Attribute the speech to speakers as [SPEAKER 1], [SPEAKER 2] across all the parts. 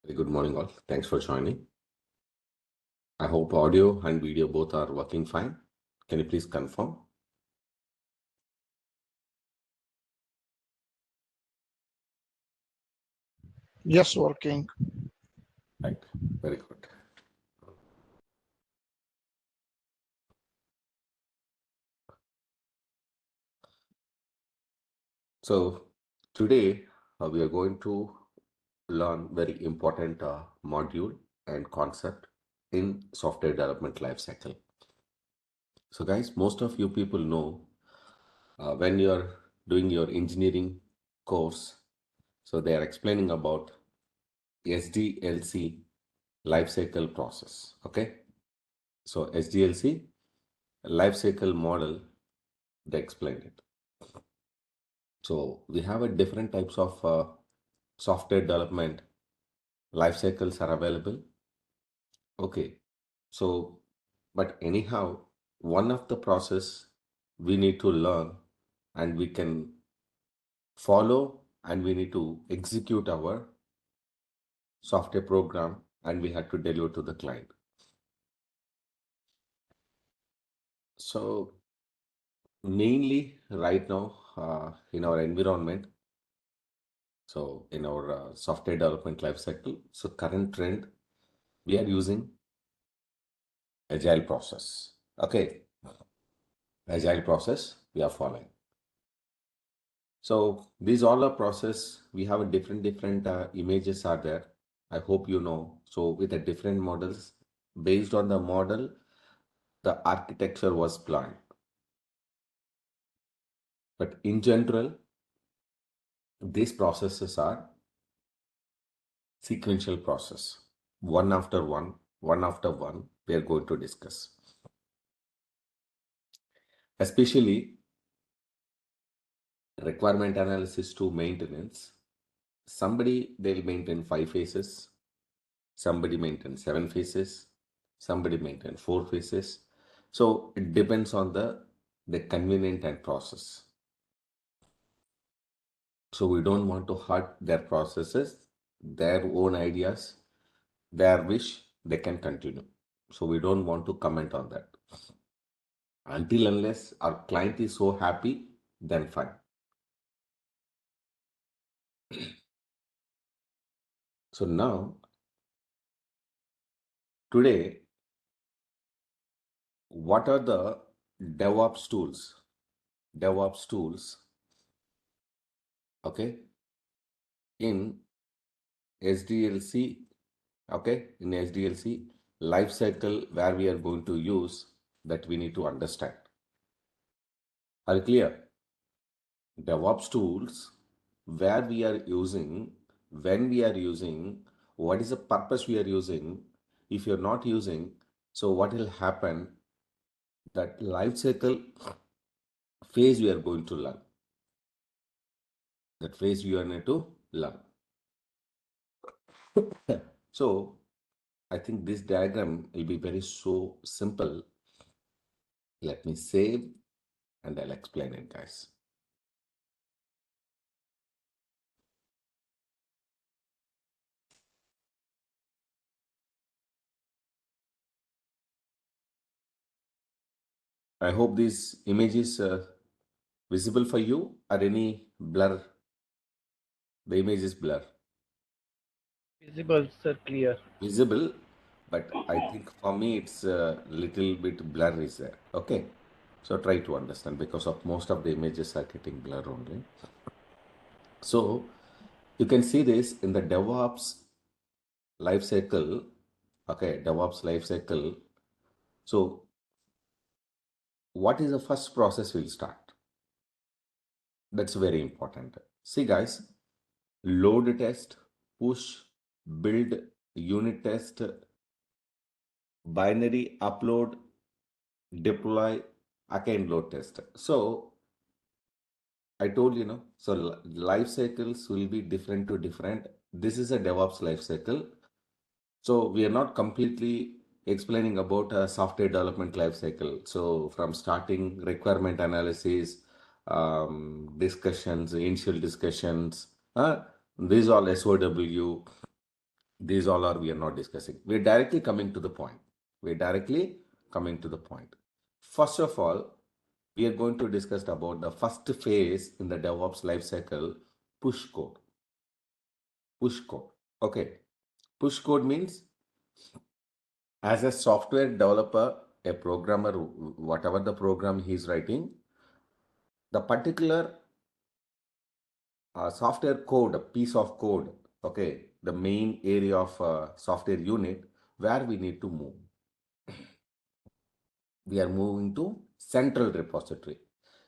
[SPEAKER 1] Very good morning, all. Thanks for joining. I hope audio and video both are working fine. Can you please confirm?
[SPEAKER 2] Yes, working.
[SPEAKER 1] Right. Very good. So today we are going to learn very important module and concept in software development lifecycle. So guys, most of you people know when you're doing your engineering course, so they are explaining about SDLC lifecycle process. Okay. So SDLC lifecycle model, they explained it. So we have a different types of software development lifecycles are available. Okay. So, but anyhow, one of the process we need to learn and we can follow and we need to execute our software program and we have to deliver to the client. So mainly right now in our environment, so in our software development lifecycle, so current trend, we are using agile process. Okay, agile process we are following. So these all are process. We have a different images are there. I hope you know. So with the different models, based on the model, the architecture was planned. But in general, these processes are sequential process. One after one, one after one, we are going to discuss. Especially requirement analysis to maintenance. Somebody they'll maintain 5 phases, somebody maintain 7 phases, somebody maintain 4 phases. So it depends on the convenient and process. So we don't want to hurt their processes, their own ideas, their wish, they can continue. So we don't want to comment on that. Until unless our client is so happy, then fine. So now, today, what are the DevOps tools? DevOps tools, okay, in SDLC, okay, in SDLC lifecycle where we are going to use that we need to understand. Are you clear? DevOps tools where we are using, when we are using, what is the purpose we are using. If you're not using, so what will happen? That lifecycle phase we are going to learn. That phase you are going to learn. So I think this diagram will be very so simple. Let me save and I'll explain it, guys. I hope this image is visible for you or any blur. The image is blur.
[SPEAKER 2] Visible, sir, clear.
[SPEAKER 1] Visible, but I think for me it's a little bit blur is there. Okay. So try to understand because of most of the images are getting blur only. So you can see this in the DevOps lifecycle. Okay, DevOps lifecycle. So what is the first process we'll start? That's very important. See guys, load test, push, build, unit test, binary upload, deploy, again load test. So I told you, know, so life cycles will be different to different. This is a DevOps life cycle. So we are not completely explaining about a software development life cycle. So from starting requirement analysis, discussions, initial discussions, these all SOW, These all are we are not discussing. We're directly coming to the point. We're directly coming to the point. First of all, we are going to discuss about the first phase in the DevOps lifecycle, push code. Push code. Okay. Push code means as a software developer, a programmer, whatever the program he's writing, the particular software code, a piece of code, okay, the main area of software unit where we need to move. We are moving to central repository.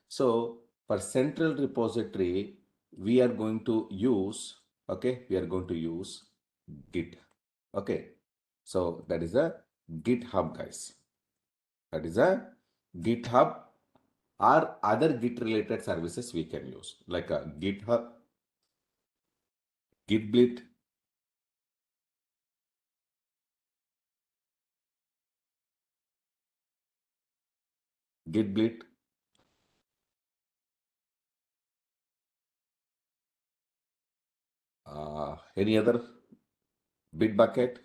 [SPEAKER 1] So for central repository, we are going to use, okay, we are going to use Git. Okay. So that is a GitHub, guys. That is a GitHub or other Git related services we can use like a GitHub, Gitblit, Gitblit, any other Bitbucket.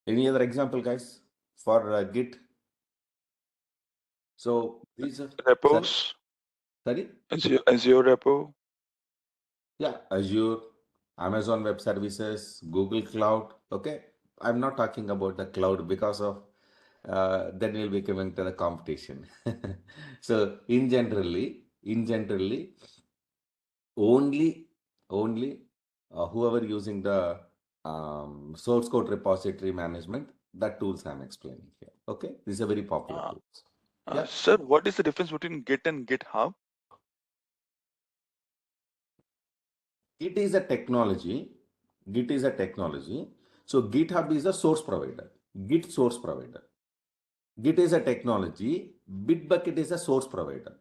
[SPEAKER 1] Any other example, guys, for Git? So these are, sorry,
[SPEAKER 3] Repos,
[SPEAKER 1] sorry.
[SPEAKER 3] Azure repo.
[SPEAKER 1] Yeah, Azure, Amazon Web Services, Google Cloud. Okay, I'm not talking about the cloud because of then we'll be coming to the competition. So in generally, only whoever using the source code repository management, that tools I'm explaining here. Okay, this is a very popular
[SPEAKER 3] Uh,
[SPEAKER 1] tools. Yeah,
[SPEAKER 3] Sir, what is the difference between Git and GitHub?
[SPEAKER 1] Git is a technology. Git is a technology. So GitHub is a source provider. Git source provider. Git is a technology. Bitbucket is a source provider.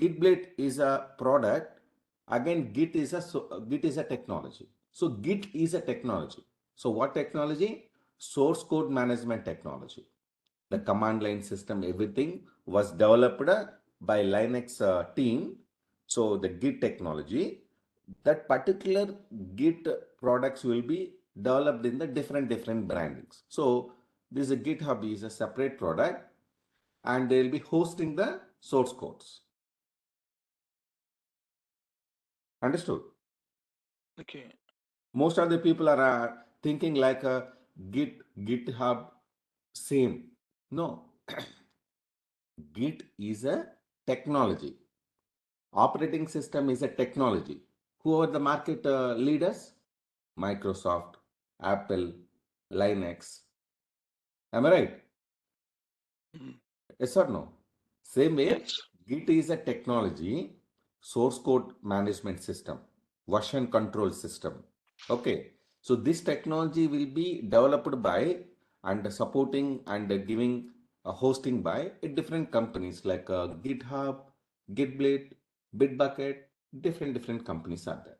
[SPEAKER 1] Gitblade is a product. Again, Git is a technology. So Git is a technology. So what technology? Source code management technology. The command line system, everything was developed by Linux team. So the Git technology, that particular Git products will be developed in the different brandings. So this GitHub is a separate product and they will be hosting the source codes. Understood?
[SPEAKER 3] Okay.
[SPEAKER 1] Most of the people are thinking like a GitHub same. No, Git is a technology. Operating system is a technology. Who are the market leaders? Microsoft, Apple, Linux. Am I right?
[SPEAKER 3] Mhm.
[SPEAKER 1] Yes or no? Same way,
[SPEAKER 3] Yes.
[SPEAKER 1] Git is a technology, source code management system, version control system. Okay. So this technology will be developed by and supporting and giving hosting by different companies like GitHub, Gitblade, Bitbucket, different companies are there.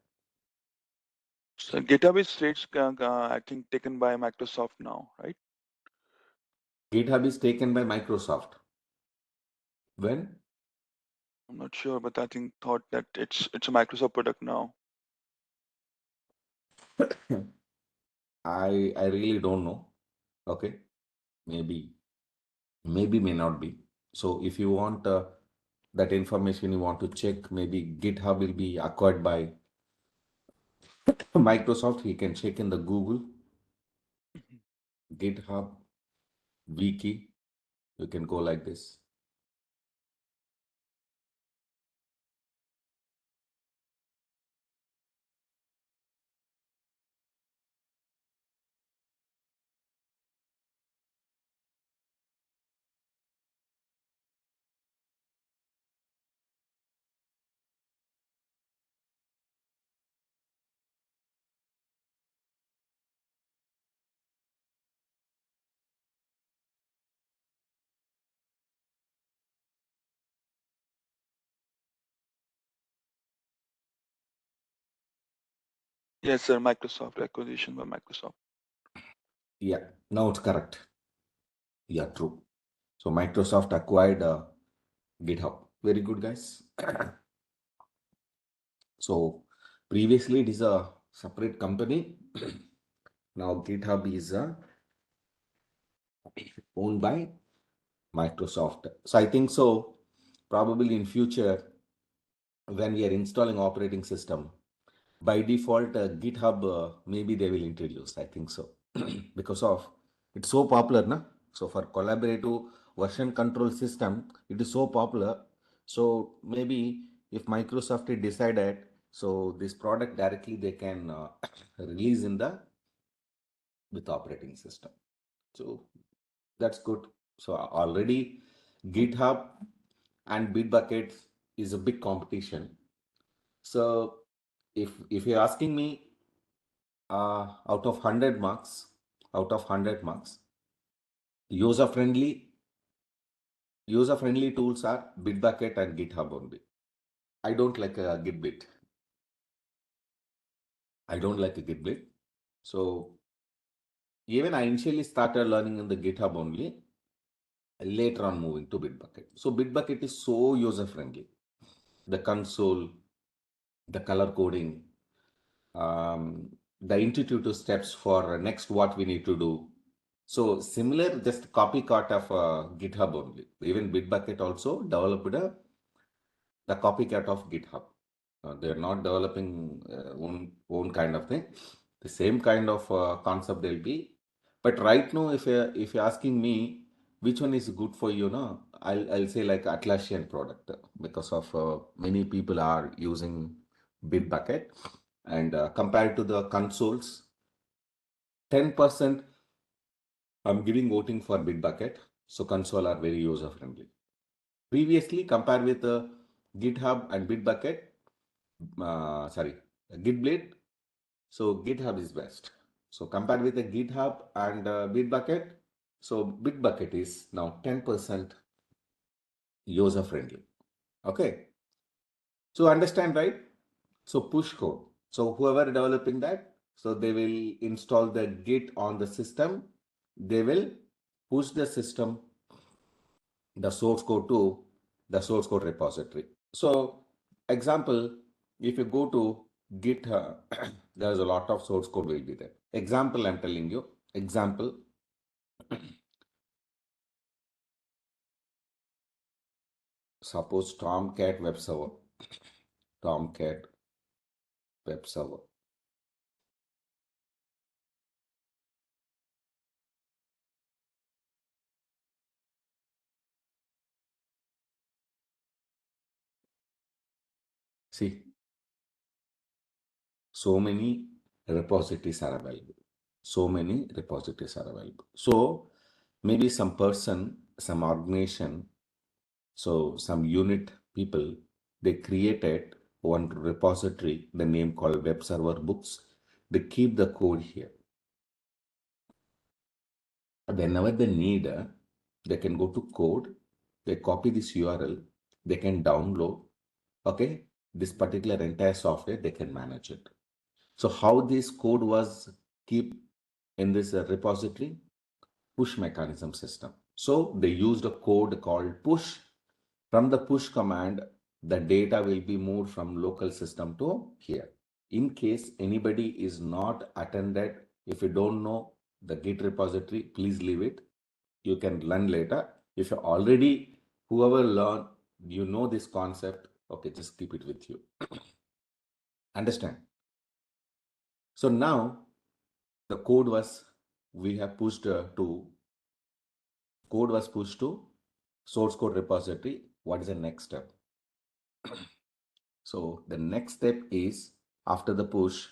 [SPEAKER 3] So GitHub is I think taken by Microsoft now, right?
[SPEAKER 1] GitHub is taken by Microsoft. When?
[SPEAKER 3] I'm not sure, but I think thought that it's a Microsoft product now.
[SPEAKER 1] I really don't know. Okay. Maybe may not be. So if you want that information, you want to check, maybe GitHub will be acquired by Microsoft. You can check in the Google
[SPEAKER 3] Mhm.
[SPEAKER 1] GitHub wiki. You can go like this.
[SPEAKER 3] Yes, sir. Microsoft acquisition by Microsoft.
[SPEAKER 1] Yeah, now it's correct. Yeah, true. So Microsoft acquired GitHub. Very good, guys. So previously it is a separate company. Now GitHub is owned by Microsoft. So I think so probably in future when we are installing operating system, by default GitHub maybe they will introduce, I think so. Because of it's so popular na. So for collaborative version control system it is so popular. So maybe if Microsoft had decided, so this product directly they can release in the with operating system. So that's good. So already GitHub and Bitbucket is a big competition. So if you're asking me, out of 100 marks, user friendly tools are Bitbucket and GitHub only. I don't like a Gitbit. So even I initially started learning in the GitHub only, later on moving to Bitbucket. So Bitbucket is so user friendly. The console, the color coding, the intuitive steps for next what we need to do. So similar, just copycat of GitHub only. Even Bitbucket also developed the copycat of GitHub. They're not developing own kind of thing. The same kind of concept they'll be. But right now, if you're asking me which one is good for you, no, I'll say like Atlassian product because of many people are using Bitbucket, and compared to the consoles, 10% I'm giving voting for Bitbucket. So console are very user friendly. Previously, compared with GitHub and Bitbucket, Gitblade. So GitHub is best. So compared with the GitHub and Bitbucket, so Bitbucket is now 10% user friendly. Okay. So understand, right? So push code. So whoever developing that, so they will install the Git on the system. They will push the system, the source code to the source code repository. So example, if you go to Git, there's a lot of source code will be there. Example, I'm telling you, example, suppose Tomcat web server, Tomcat web server. See, so many repositories are available. So maybe some person, some organization, so some unit people, they created one repository, the name called web server books. They keep the code here. Whenever they need, they can go to code, they copy this URL, they can download, okay, this particular entire software, they can manage it. So how this code was keep in this repository? Push mechanism system. So they used a code called push. From the push command, the data will be moved from local system to here. In case anybody is not attended, if you don't know the Git repository, please leave it. You can learn later. If you already, whoever learn, you know this concept, okay, just keep it with you. Understand? So now the code was, we have pushed to source code repository. What is the next step? So the next step is, after the push,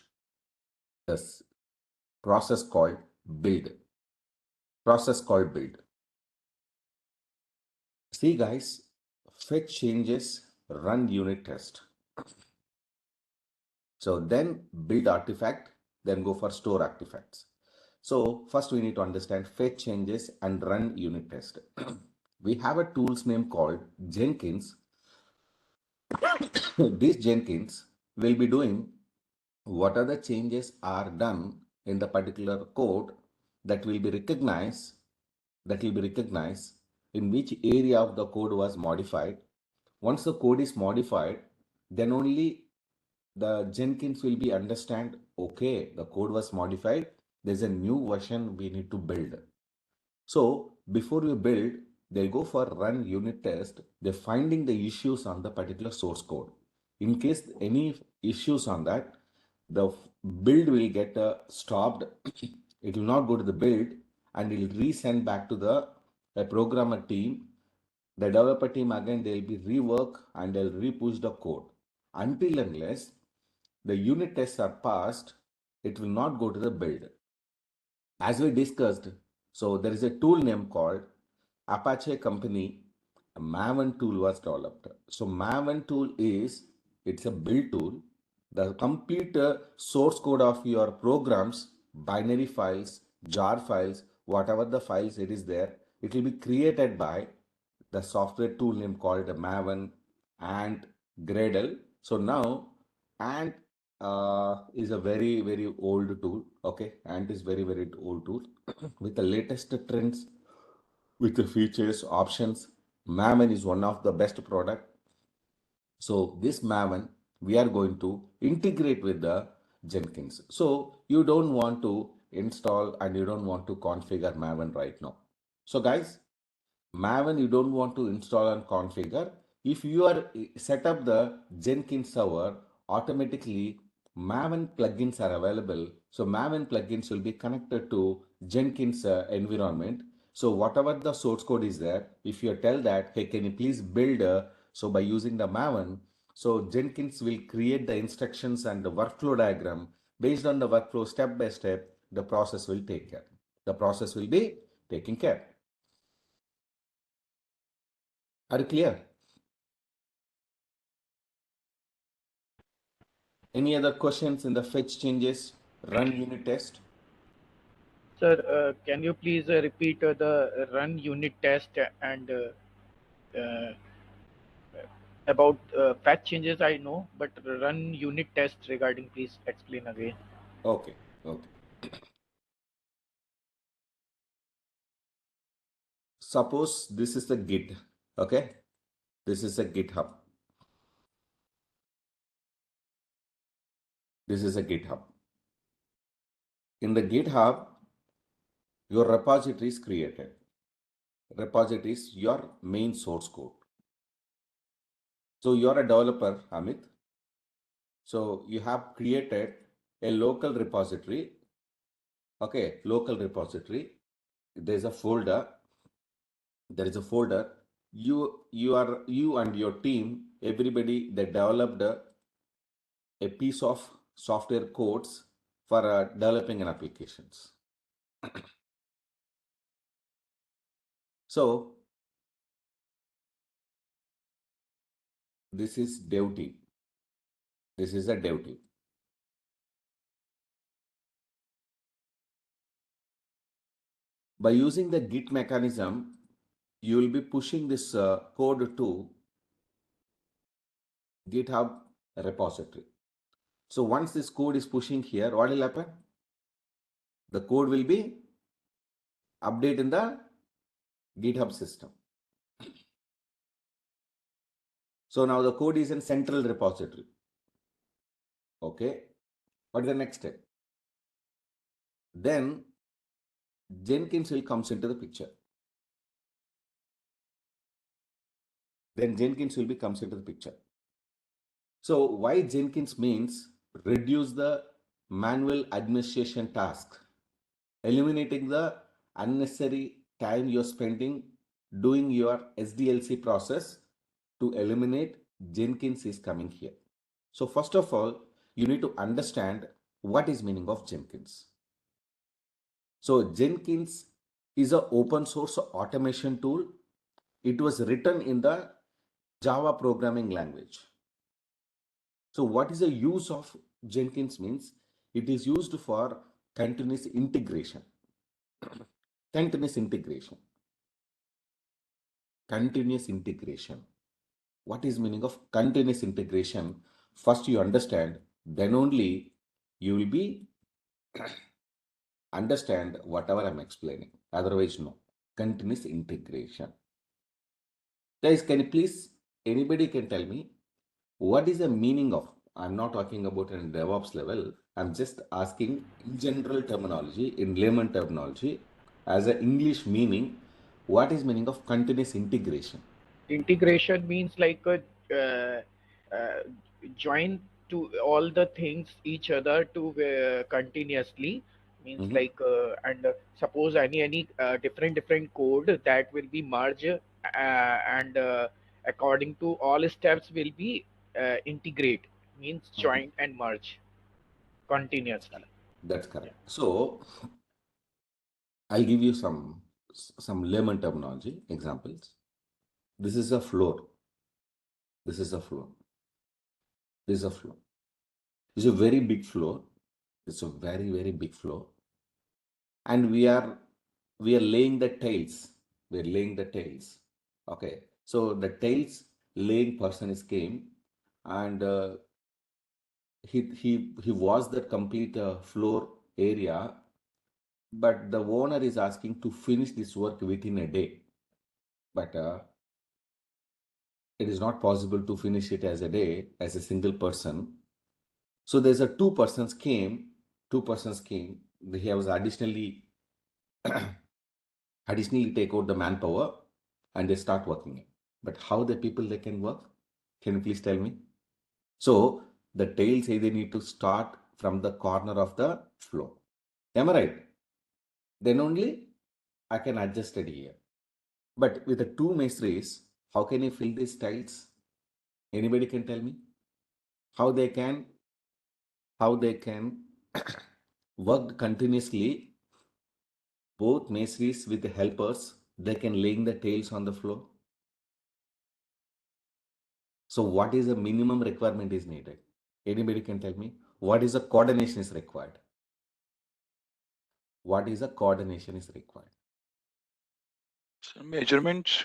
[SPEAKER 1] this process called build. See guys, fetch changes, run unit test. So then build artifact, then go for store artifacts. So first we need to understand fetch changes and run unit test. We have a tools name called Jenkins. This Jenkins will be doing what are the changes are done in the particular code that will be recognized, in which area of the code was modified. Once the code is modified, then only the Jenkins will be understand, okay, the code was modified. There's a new version we need to build. So before we build, they go for run unit test. They're finding the issues on the particular source code. In case any issues on that, the build will get stopped. It will not go to the build and it will resend back to the programmer team. The developer team again, they'll be rework and they'll repush the code. Until unless the unit tests are passed, it will not go to the build. As we discussed, so there is a tool name called Apache Company. A Maven tool was developed. So Maven tool is, it's a build tool. The complete source code of your programs, binary files, jar files, whatever the files it is there, it will be created by the software tool name called Maven and Gradle. So now, and is a very old tool. Okay, Ant is very old tool with the latest trends, with the features, options. Maven is one of the best product. So this Maven we are going to integrate with the Jenkins. So you don't want to install and you don't want to configure Maven right now. So guys, Maven you don't want to install and configure. If you are set up the Jenkins server, automatically Maven plugins are available. So Maven plugins will be connected to Jenkins environment. So whatever the source code is there, if you tell that, hey, can you please build so by using the Maven, so Jenkins will create the instructions and the workflow diagram. Based on the workflow, step by step, the process will take care. The process will be taking care. Are you clear? Any other questions in the fetch changes, run unit test?
[SPEAKER 2] Sir, can you please repeat the run unit test and uh, about patch changes? I know, but run unit test regarding, please explain again.
[SPEAKER 1] Okay, okay. Suppose this is the Git, okay? This is a GitHub. This is a GitHub. In the GitHub, your repository is created. Repository is your main source code. So you're a developer, Amit. So you have created a local repository. Okay, local repository. There's a folder. There is a folder. You and your team, everybody, they developed a piece of software codes for developing an applications. So this is dev team. This is a dev team. By using the Git mechanism, you will be pushing this code to GitHub repository. So once this code is pushing here, what will happen? The code will be updated in the GitHub system. So now the code is in central repository. Okay. What is the next step? Then Jenkins will comes into the picture. Then Jenkins will be comes into the picture. So why Jenkins means reduce the manual administration task, eliminating the unnecessary time you're spending doing your SDLC process. To eliminate, Jenkins is coming here. So first of all, you need to understand what is meaning of Jenkins. So Jenkins is an open source automation tool. It was written in the Java programming language. So what is the use of Jenkins means? It is used for continuous integration. Continuous integration. Continuous integration. What is meaning of continuous integration? First you understand, then only you will be understand whatever I'm explaining. Otherwise, no. Continuous integration. Guys, can you please, anybody can tell me what is the meaning of I'm not talking about in DevOps level. I'm just asking in general terminology, in layman terminology, as an English meaning, what is meaning of continuous integration?
[SPEAKER 2] Integration means like a join to all the things each other to continuously, means
[SPEAKER 1] Mhm.
[SPEAKER 2] like and suppose any different code that will be merged and according to all steps will be integrate, means
[SPEAKER 1] Mhm.
[SPEAKER 2] join and merge continuously.
[SPEAKER 1] That's correct. So I'll give you some layman terminology examples. This is a floor. This is a floor. This is a floor. It's a very big floor. It's a very big floor, and we are laying the tiles. We're laying the tiles. Okay. So the tiles laying person is came, and he was the complete floor area, but the owner is asking to finish this work within a day. But it is not possible to finish it as a day as a single person. So there's a two persons came. He was additionally take out the manpower and they start working it. But how the people they can work? Can you please tell me? So the tail say they need to start from the corner of the floor. Am I right? Then only I can adjust it here. But with the two masonries, how can you fill these tiles? Anybody can tell me how they can how they can work continuously, both masonries with the helpers, they can laying the tails on the floor. So what is the minimum requirement is needed? Anybody can tell me what is the coordination is required? What is the coordination is required?
[SPEAKER 3] So measurements.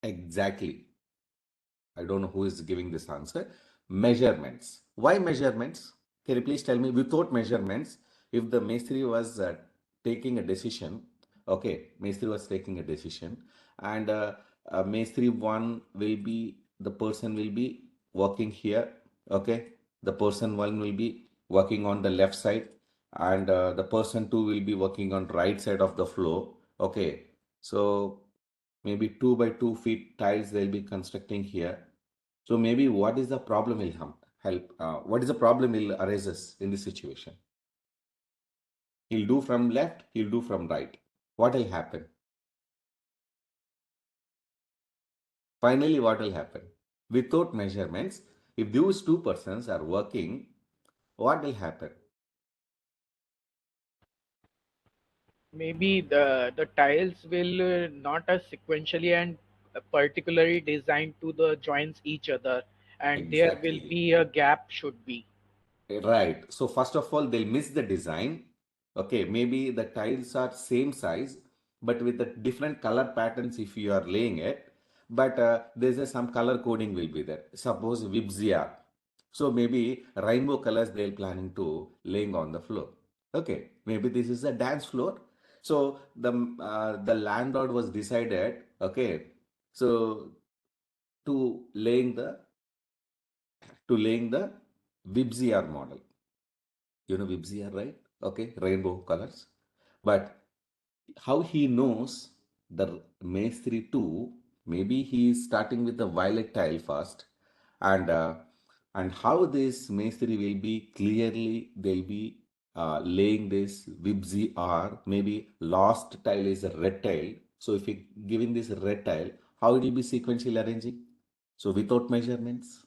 [SPEAKER 1] Exactly. I don't know who is giving this answer. Measurements. Why measurements? Can you please tell me without measurements, if the Mestri was taking a decision, okay, Mestri was taking a decision, and Mestri 1 will be, the person will be working here, okay, the person 1 will be working on the left side, and the person 2 will be working on right side of the floor, okay. So maybe 2 by 2 feet tiles they'll be constructing here. So maybe what is the problem will help? What is the problem will arises in this situation? He'll do from left, he'll do from right. What will happen? Finally, what will happen? Without measurements, if those two persons are working, what will happen?
[SPEAKER 2] Maybe the tiles will not as sequentially and particularly designed to the joints each other, and there will
[SPEAKER 1] Exactly.
[SPEAKER 2] be a gap should be.
[SPEAKER 1] Right. So first of all, they'll miss the design. Okay, maybe the tiles are same size, but with the different color patterns if you are laying it. But there's some color coding will be there. Suppose Vibzia. So maybe rainbow colors they're planning to laying on the floor. Okay, maybe this is a dance floor. So the landlord was decided. Okay, so to laying the to laying the Vibzia model. You know Vibzia, right? Okay, rainbow colors. But how he knows the Maestri 2, maybe he is starting with the violet tile first, and how this Maestri will be clearly they'll be laying this Vibzi R, maybe last tile is a red tile. So if you giving this red tile, how it will be sequentially arranging? So without measurements.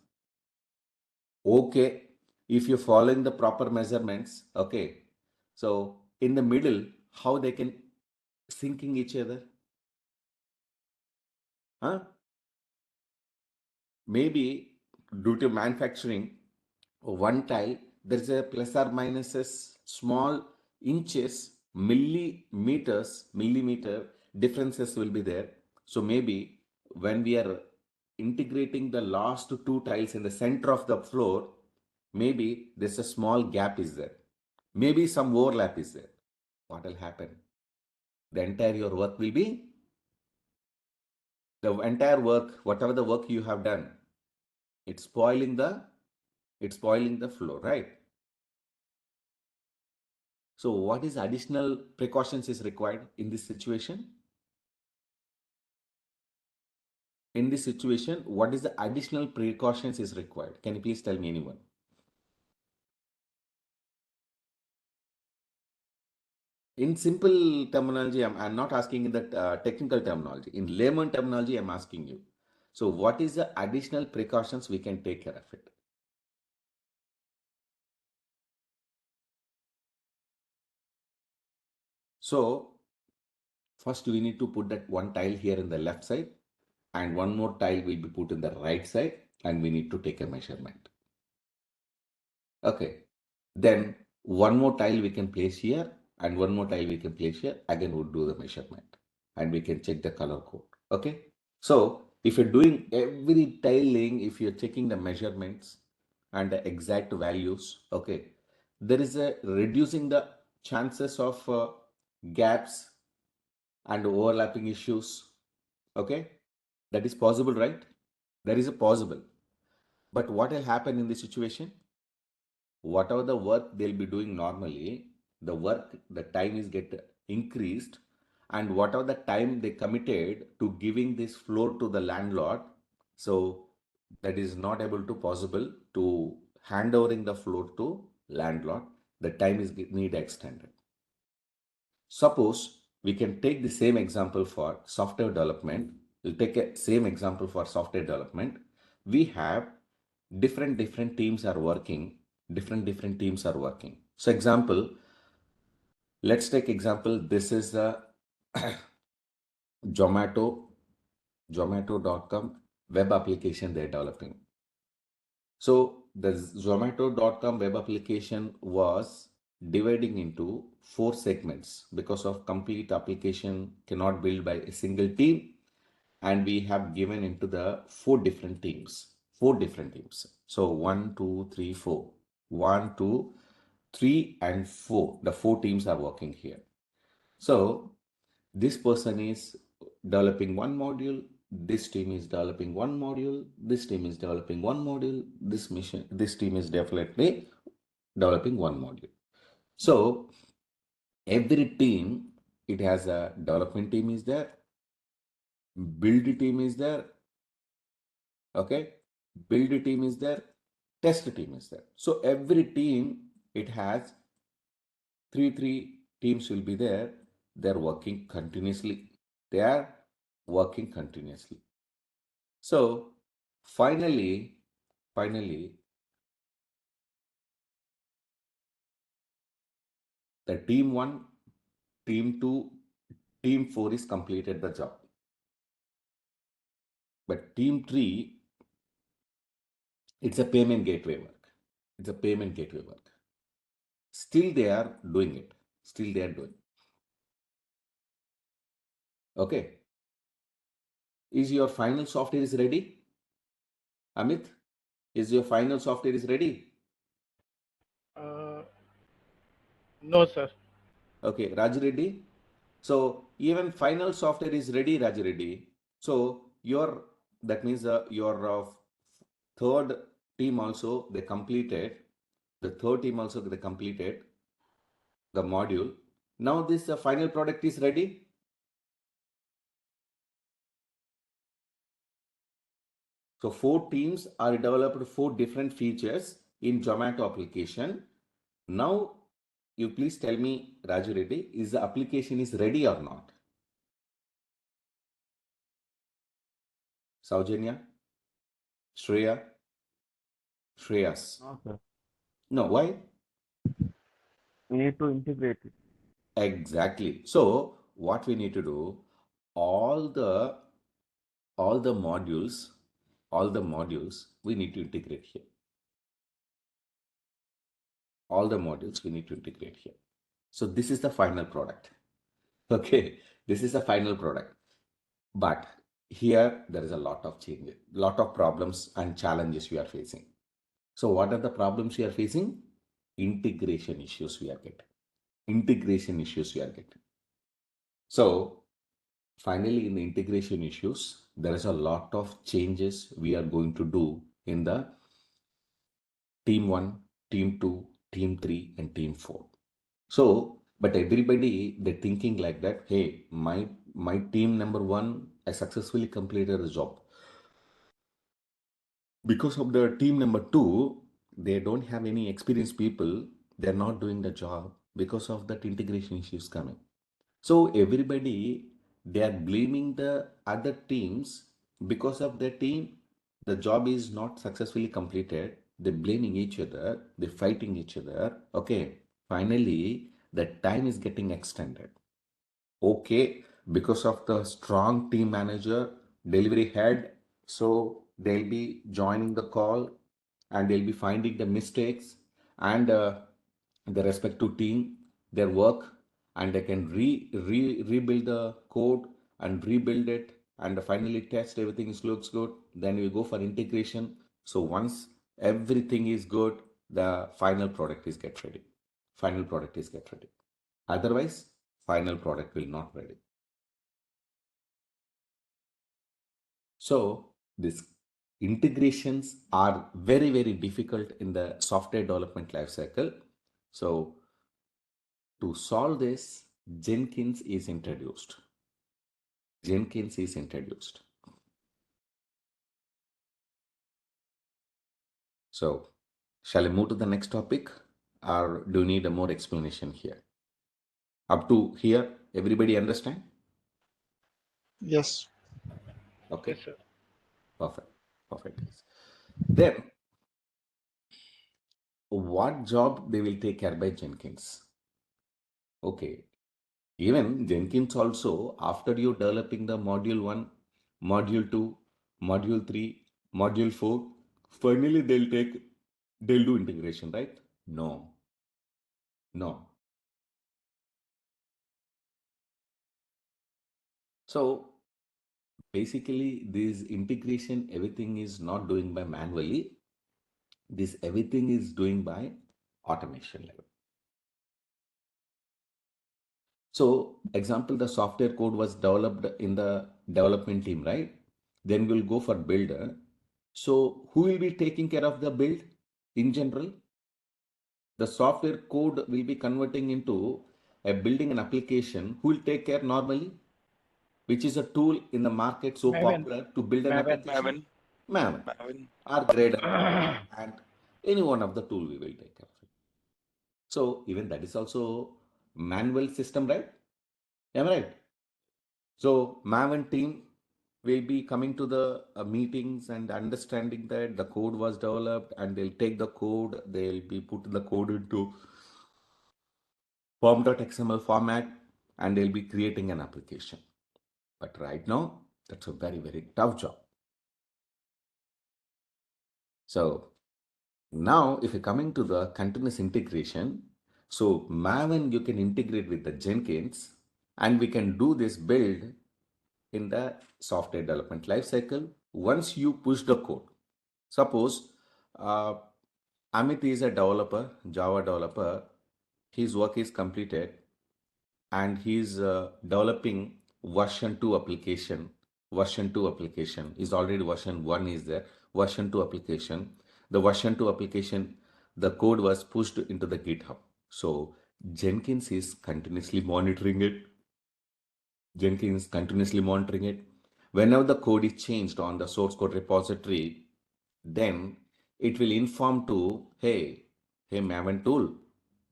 [SPEAKER 1] Okay, if you're following the proper measurements, okay. So in the middle, how they can syncing each other? Huh? Maybe due to manufacturing, one tile, there's a plus or minuses, small inches, millimeter differences will be there. So maybe when we are integrating the last two tiles in the center of the floor, maybe there's a small gap is there. Maybe some overlap is there. What will happen? The entire your work will be the entire work, whatever the work you have done, it's spoiling the It's spoiling the flow, right? So what is additional precautions is required in this situation? In this situation, what is the additional precautions is required? Can you please tell me, anyone? In simple terminology, I'm not asking in that technical terminology. In layman terminology, I'm asking you. So what is the additional precautions we can take care of it? So first we need to put that one tile here in the left side and one more tile will be put in the right side and we need to take a measurement. Okay. Then one more tile we can place here and one more tile we can place here. Again, we'll do the measurement and we can check the color code. Okay. So if you're doing every tile laying, if you're checking the measurements and the exact values, okay, there is a reducing the chances of gaps and overlapping issues. Okay. That is possible, right? That is a possible. But what will happen in this situation? Whatever the work they'll be doing normally, the time is get increased, and whatever the time they committed to giving this floor to the landlord, so that is not able to possible to hand overing the floor to landlord. The time is need extended. Suppose we can take the same example for software development. We'll take a same example for software development. We have different teams are working. Different teams are working. So example, let's take example. This is the Zomato.com web application they're developing. So the Zomato.com web application was dividing into 4 segments because of complete application cannot build by a single team, and we have given into the 4 different teams. 4 different teams. So 1, 2, 3, 4. 1, 2, 3, and 4. The 4 teams are working here. So this person is developing one module, this team is developing one module, this team is developing one module, this team is definitely developing one module. So every team, it has a development team is there, build team is there, okay, build team is there, test team is there. So every team, it has three teams will be there. They're working continuously. They are working continuously. So finally, the team 1, team 2, team 4 is completed the job. But team 3, it's a payment gateway work. It's a payment gateway work. Still they are doing it. Still they are doing. Okay. Is your final software is ready? Amit, is your final software is ready?
[SPEAKER 2] No, sir.
[SPEAKER 1] Okay, Raj Reddy. So even final software is ready, Raj Reddy. So that means your third team also they completed. The third team also they completed the module. Now this final product is ready. So 4 teams are developed 4 different features in Zomato application. Now you please tell me, Raju Reddy, is the application is ready or not? Saujanya, Shreya, Shreyas.
[SPEAKER 4] No, sir.
[SPEAKER 1] No, why?
[SPEAKER 4] We need to integrate it.
[SPEAKER 1] Exactly. So what we need to do, all the all the modules, all the modules we need to integrate here. All the modules we need to integrate here. So this is the final product. Okay, this is the final product. But here there is a lot of changes, lot of problems and challenges we are facing. So what are the problems we are facing? Integration issues we are getting. Integration issues we are getting. So finally, in the integration issues, there is a lot of changes we are going to do in the team 1, team 2, team 3, and team 4. So, but everybody, they're thinking like that, hey, my team number 1 has successfully completed the job. Because of the team number 2, they don't have any experienced people, they're not doing the job because of that integration issues coming. So everybody, they are blaming the other teams because of their team. The job is not successfully completed. They're blaming each other. They're fighting each other. Okay. Finally, the time is getting extended. Okay. Because of the strong team manager, delivery head, so they'll be joining the call and they'll be finding the mistakes and the respective team, their work, and they can rebuild the code and rebuild it and finally test everything looks good. Then we go for integration. So once everything is good, the final product is get ready. Final product is get ready. Otherwise, final product will not ready. So these integrations are very, very difficult in the software development lifecycle. So to solve this, Jenkins is introduced. Jenkins is introduced. So shall I move to the next topic or do you need a more explanation here? Up to here, everybody understand?
[SPEAKER 5] Yes.
[SPEAKER 1] Okay,
[SPEAKER 2] Yes, sir.
[SPEAKER 1] perfect, perfect. Then what job they will take care by Jenkins? Okay, even Jenkins also, after you developing the module 1, module 2, module 3, module 4, finally they'll do integration, right? No, no. So basically this integration, everything is not doing by manually. This everything is doing by automation level. So example, the software code was developed in the development team, right? Then we'll go for builder. So who will be taking care of the build in general? The software code will be converting into a building an application. Who will take care normally? Which is a tool in the market so
[SPEAKER 2] Maven.
[SPEAKER 1] popular to build an
[SPEAKER 2] Maven.
[SPEAKER 1] application?
[SPEAKER 3] Maven.
[SPEAKER 1] Maven
[SPEAKER 3] Maven.
[SPEAKER 1] or Grader and any one of the tool we will take care of it. So even that is also manual system, right? Am I right? So Maven team will be coming to the meetings and understanding that the code was developed and they'll take the code, they'll be put the code into form.xml format and they'll be creating an application. But right now, that's a very, very tough job. So now if you're coming to the continuous integration, so Maven you can integrate with the Jenkins and we can do this build in the software development lifecycle. Once you push the code, suppose Amit is a developer, Java developer, his work is completed and he's developing version 2 application. Version 2 application is already version 1 is there. Version 2 application. The version 2 application, the code was pushed into the GitHub. So Jenkins is continuously monitoring it. Jenkins continuously monitoring it. Whenever the code is changed on the source code repository, then it will inform to, hey Maven tool,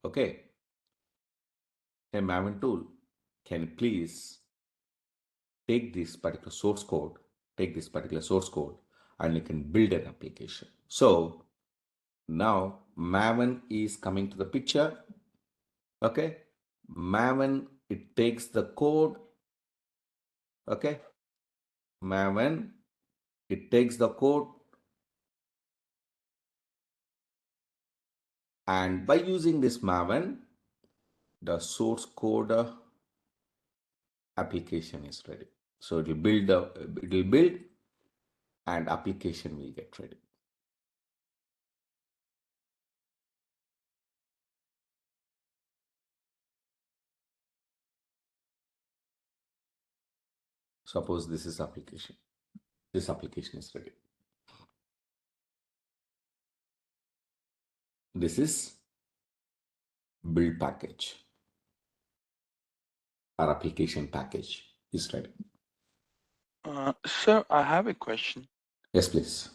[SPEAKER 1] okay, hey Maven tool, can you please take this particular source code, and you can build an application. So now Maven is coming to the picture. Okay. Maven, it takes the code. Okay. Maven, it takes the code. And by using this Maven, the source code application is ready. So it will build and application will get ready. Suppose this is application. This application is ready. This is build package. Our application package is ready.
[SPEAKER 3] Sir, I have a question.
[SPEAKER 1] Yes, please.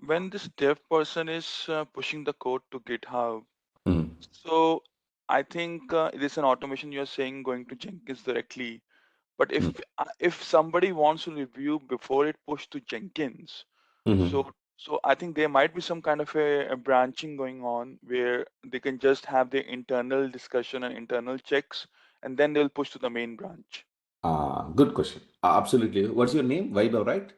[SPEAKER 3] When this dev person is pushing the code to GitHub,
[SPEAKER 1] Hmm.
[SPEAKER 3] so I think it is an automation you're saying going to Jenkins directly. But if somebody wants to review before it pushed to Jenkins,
[SPEAKER 1] Mhm.
[SPEAKER 3] so I think there might be some kind of a branching going on where they can just have their internal discussion and internal checks, and then they'll push to the main branch.
[SPEAKER 1] Good question. Absolutely. What's your name? Vaibhav, right?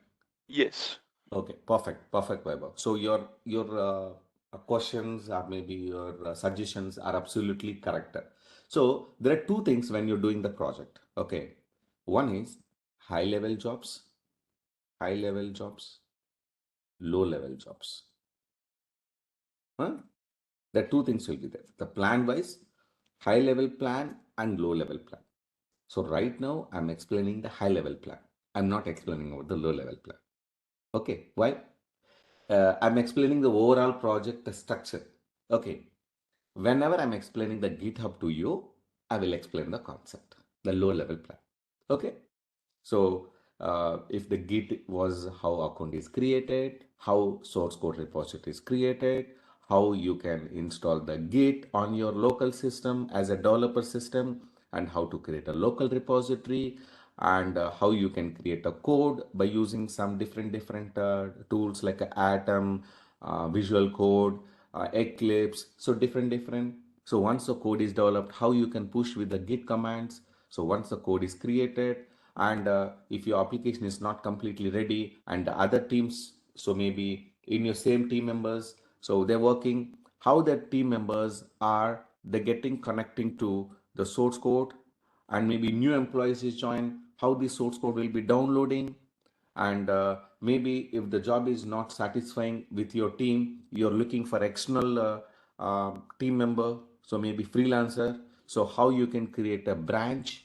[SPEAKER 3] Yes.
[SPEAKER 1] Okay, perfect, perfect, Vaibhav. So your questions or maybe your suggestions are absolutely correct. So there are two things when you're doing the project. Okay, one is high level jobs, low level jobs. Huh? The two things will be there. The plan wise, high level plan and low level plan. So right now I'm explaining the high level plan. I'm not explaining about the low level plan. Okay, why? I'm explaining the overall project structure. Okay, whenever I'm explaining the GitHub to you, I will explain the concept, the low level plan. Okay, so if the Git was how account is created, how source code repository is created, how you can install the Git on your local system as a developer system, and how to create a local repository, and how you can create a code by using some different tools like Atom, Visual Code, Eclipse. So different. So once the code is developed, how you can push with the Git commands. So once the code is created, and if your application is not completely ready and the other teams, so maybe in your same team members, so they're working, how the team members are they getting connecting to the source code, and maybe new employees is join, how the source code will be downloading, and maybe if the job is not satisfying with your team, you're looking for external team member, so maybe freelancer, so how you can create a branch,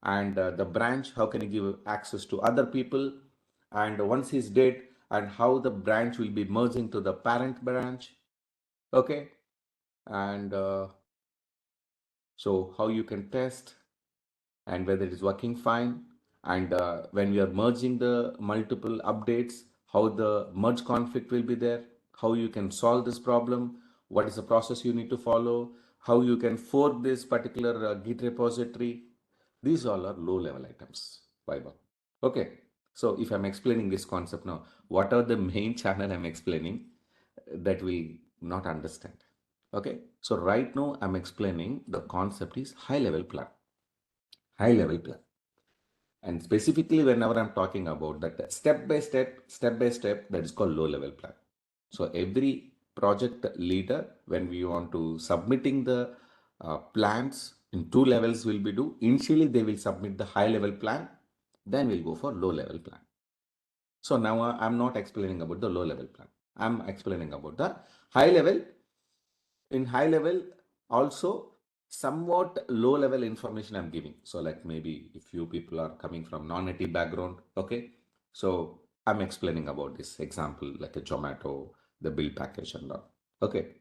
[SPEAKER 1] and the branch, how can you give access to other people, and once he's dead, and how the branch will be merging to the parent branch. Okay, and so how you can test and whether it is working fine, and when we are merging the multiple updates, how the merge conflict will be there, how you can solve this problem, what is the process you need to follow, how you can fork this particular Git repository. These all are low level items, Viber. Okay, so if I'm explaining this concept now, what are the main channel I'm explaining that we not understand? Okay, so right now I'm explaining the concept is high level plan. High level plan. And specifically, whenever I'm talking about that step by step, that is called low level plan. So every project leader, when we want to submitting the plans in two levels will be do. Initially, they will submit the high level plan, then we'll go for low level plan. So now I'm not explaining about the low level plan. I'm explaining about the high level. In high level, also somewhat low level information I'm giving. So like maybe if you people are coming from non-native background, okay, so I'm explaining about this example like a Zomato, the bill package and all. Okay,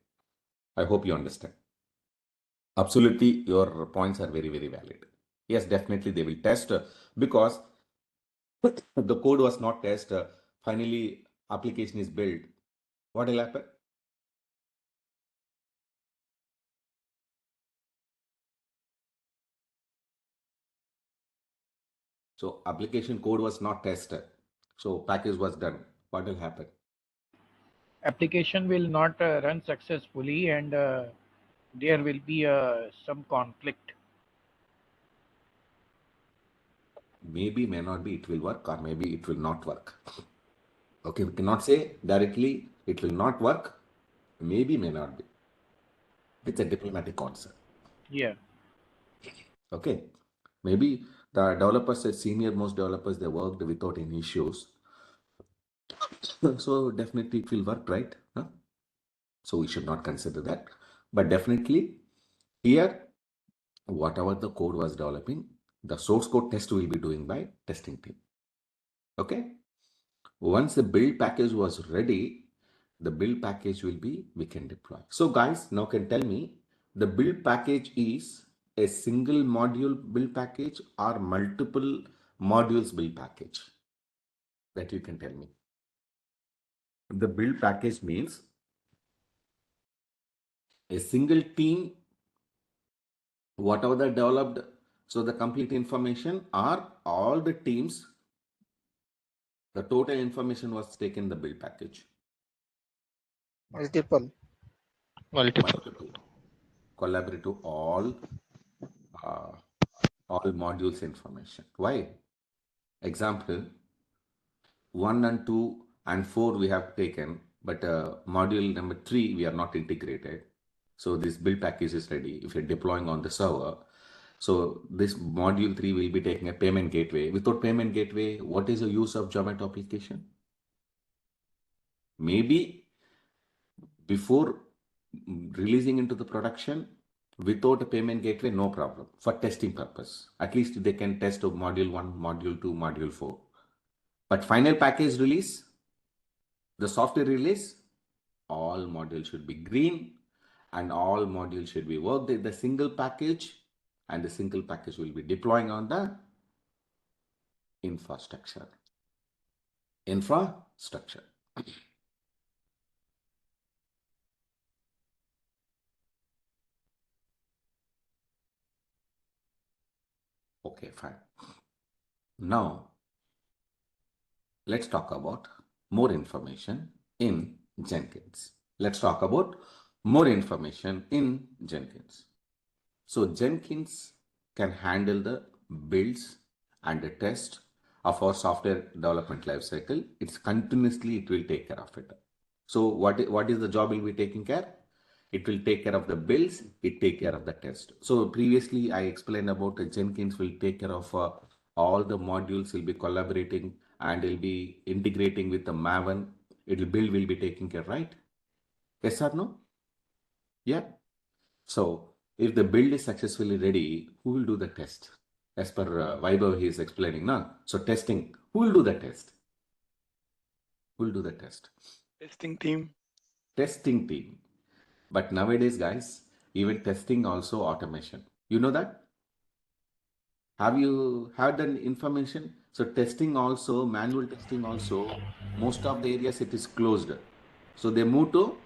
[SPEAKER 1] I hope you understand. Absolutely, your points are very valid. Yes, definitely they will test because the code was not test. Finally, application is built. What will happen? So application code was not tested. So package was done. What will happen?
[SPEAKER 2] Application will not run successfully, and there will be some conflict.
[SPEAKER 1] Maybe, may not be, it will work, or maybe it will not work. Okay, we cannot say directly it will not work. Maybe, may not be. It's a diplomatic answer.
[SPEAKER 2] Yeah.
[SPEAKER 1] Okay. Maybe the developers, the senior most developers, they worked without any issues. So definitely it will work, right? Huh? So we should not consider that. But definitely here, whatever the code was developing, the source code test will be doing by testing team. Okay. Once the build package was ready, the build package will be, we can deploy. So guys, now can tell me, the build package is a single module build package or multiple modules build package? That you can tell me. The build package means a single team, whatever they developed, so the complete information, or all the teams, the total information was taken in the build package.
[SPEAKER 5] Multiple.
[SPEAKER 1] Multiple. Collaborate to all modules information. Why? Example, 1 and 2 and 4 we have taken, but module number 3 we are not integrated. So this build package is ready. If you're deploying on the server, so this module 3 will be taking a payment gateway. Without payment gateway, what is the use of Zomato application? Maybe before releasing into the production, without a payment gateway, no problem. For testing purpose, at least they can test of module 1, module 2, module 4. But final package release, the software release, all modules should be green and all modules should be worked in the single package, and the single package will be deploying on the infrastructure. Okay, fine. Now, let's talk about more information in Jenkins. So Jenkins can handle the builds and the test of our software development lifecycle. It will take care of it. So what is the job will be taking care? It will take care of the builds, it take care of the test. So previously I explained about Jenkins will take care of all the modules, will be collaborating and will be integrating with the Maven. Build will be taking care, right? Yes or no? Yeah. So if the build is successfully ready, who will do the test? As per Vaibhav, he is explaining now. So testing, who will do the test?
[SPEAKER 3] Testing team.
[SPEAKER 1] But nowadays, guys, even testing also automation. You know that? Have you had that information? So testing also, manual testing also, most of the areas it is closed. So they move to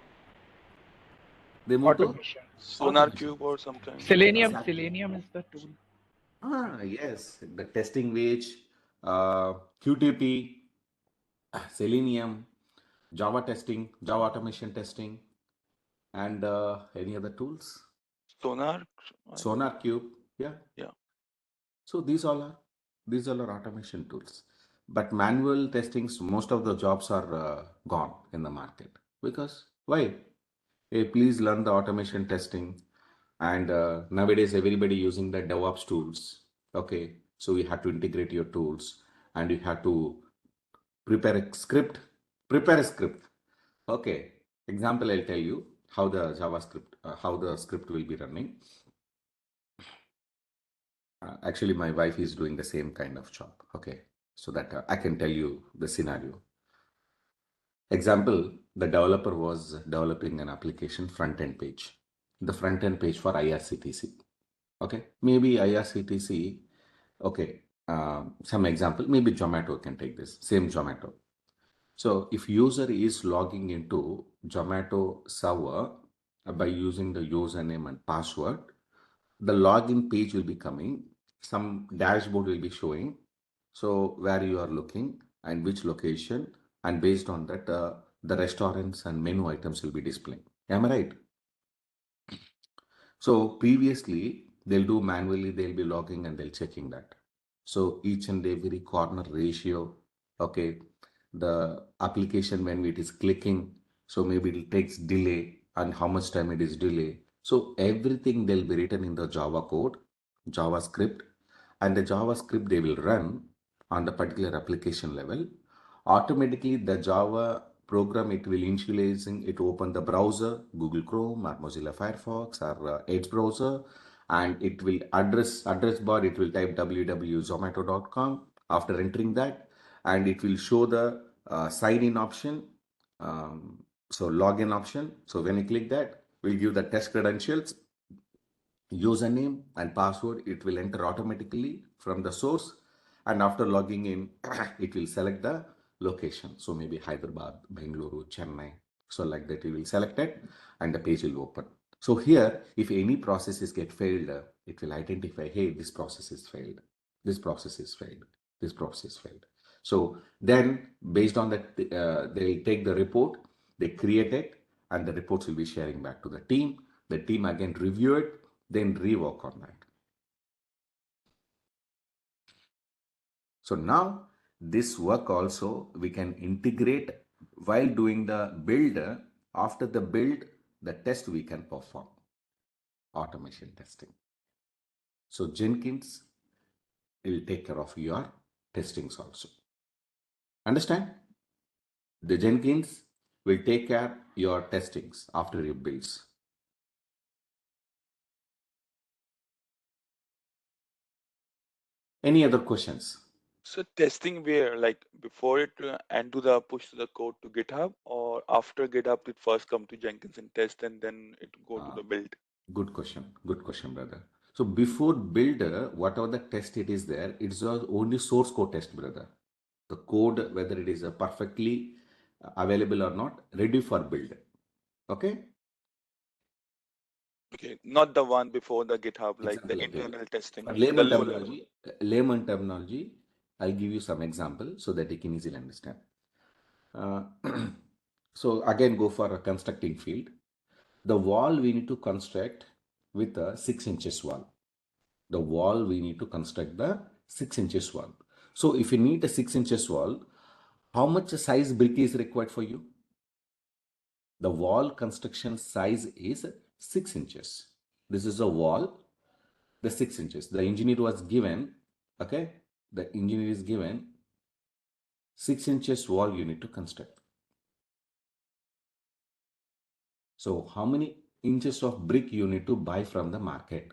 [SPEAKER 2] Automation.
[SPEAKER 3] Sonar Cube or something.
[SPEAKER 2] Selenium.
[SPEAKER 1] Exactly.
[SPEAKER 2] Selenium is the tool.
[SPEAKER 1] Yes, the testing wage, QTP, Selenium, Java testing, Java automation testing, and any other tools? Sonar Cube, yeah. So these all are automation tools. But manual testings, most of the jobs are gone in the market. Because why? Hey, please learn the automation testing. And nowadays everybody using the DevOps tools. Okay, so you have to integrate your tools and you have to prepare a script. Okay, example, I'll tell you how the JavaScript, how the script will be running. Actually, my wife is doing the same kind of job. Okay, so that I can tell you the scenario. Example, the developer was developing an application front-end page. The front-end page for IRCTC. Okay, maybe IRCTC. Okay, some example, maybe Zomato can take this, same Zomato. So if user is logging into Zomato server by using the username and password, the login page will be coming, some dashboard will be showing, so where you are looking and which location, and based on that the restaurants and menu items will be displaying. Am I right? So previously they'll do manually, they'll be logging and they'll checking that. So each and every corner ratio, okay, the application when it is clicking, so maybe it takes delay and how much time it is delay. So everything they'll be written in the Java code, JavaScript, and the JavaScript they will run on the particular application level. Automatically the Java program, it will initializing, it open the browser, Google Chrome or Mozilla Firefox or Edge browser, and it will address bar, it will type www.zomato.com. After entering that, and it will show the sign in option. So login option. So when you click that, we'll give the test credentials, username and password. It will enter automatically from the source. And after logging in, it will select the location. So maybe Hyderabad, Bengaluru, Chennai. So like that, you will select it and the page will open. So here, if any processes get failed, it will identify, hey, this process is failed. This process is failed. This process failed. So then based on that, they'll take the report, they create it, and the reports will be sharing back to the team. The team again review it, then rework on that. So now this work also we can integrate while doing the build. After the build, the test we can perform automation testing. So Jenkins will take care of your testings also. Understand? The Jenkins will take care your testings after your builds. Any other questions?
[SPEAKER 3] So testing where, like before it and do the push to the code to GitHub, or after GitHub it first come to Jenkins and test and then it go to the build?
[SPEAKER 1] Good question. Good question, brother. So before build, whatever the test it is there, it's only source code test, brother. The code, whether it is perfectly available or not, ready for build. Okay?
[SPEAKER 3] Okay, not the one before the GitHub, like the
[SPEAKER 1] Example I'll give you.
[SPEAKER 3] internal testing,
[SPEAKER 1] For
[SPEAKER 3] the low level.
[SPEAKER 1] layman terminology, I'll give you some example so that you can easily understand. Uh, so again, go for a constructing field. The wall we need to construct with a 6 inches wall. The wall we need to construct the 6 inches wall. So if you need a 6 inches wall, how much size brick is required for you? The wall construction size is 6 inches. This is a wall, the 6 inches. The engineer was given, okay? The engineer is given 6 inches wall you need to construct. So how many inches of brick you need to buy from the market?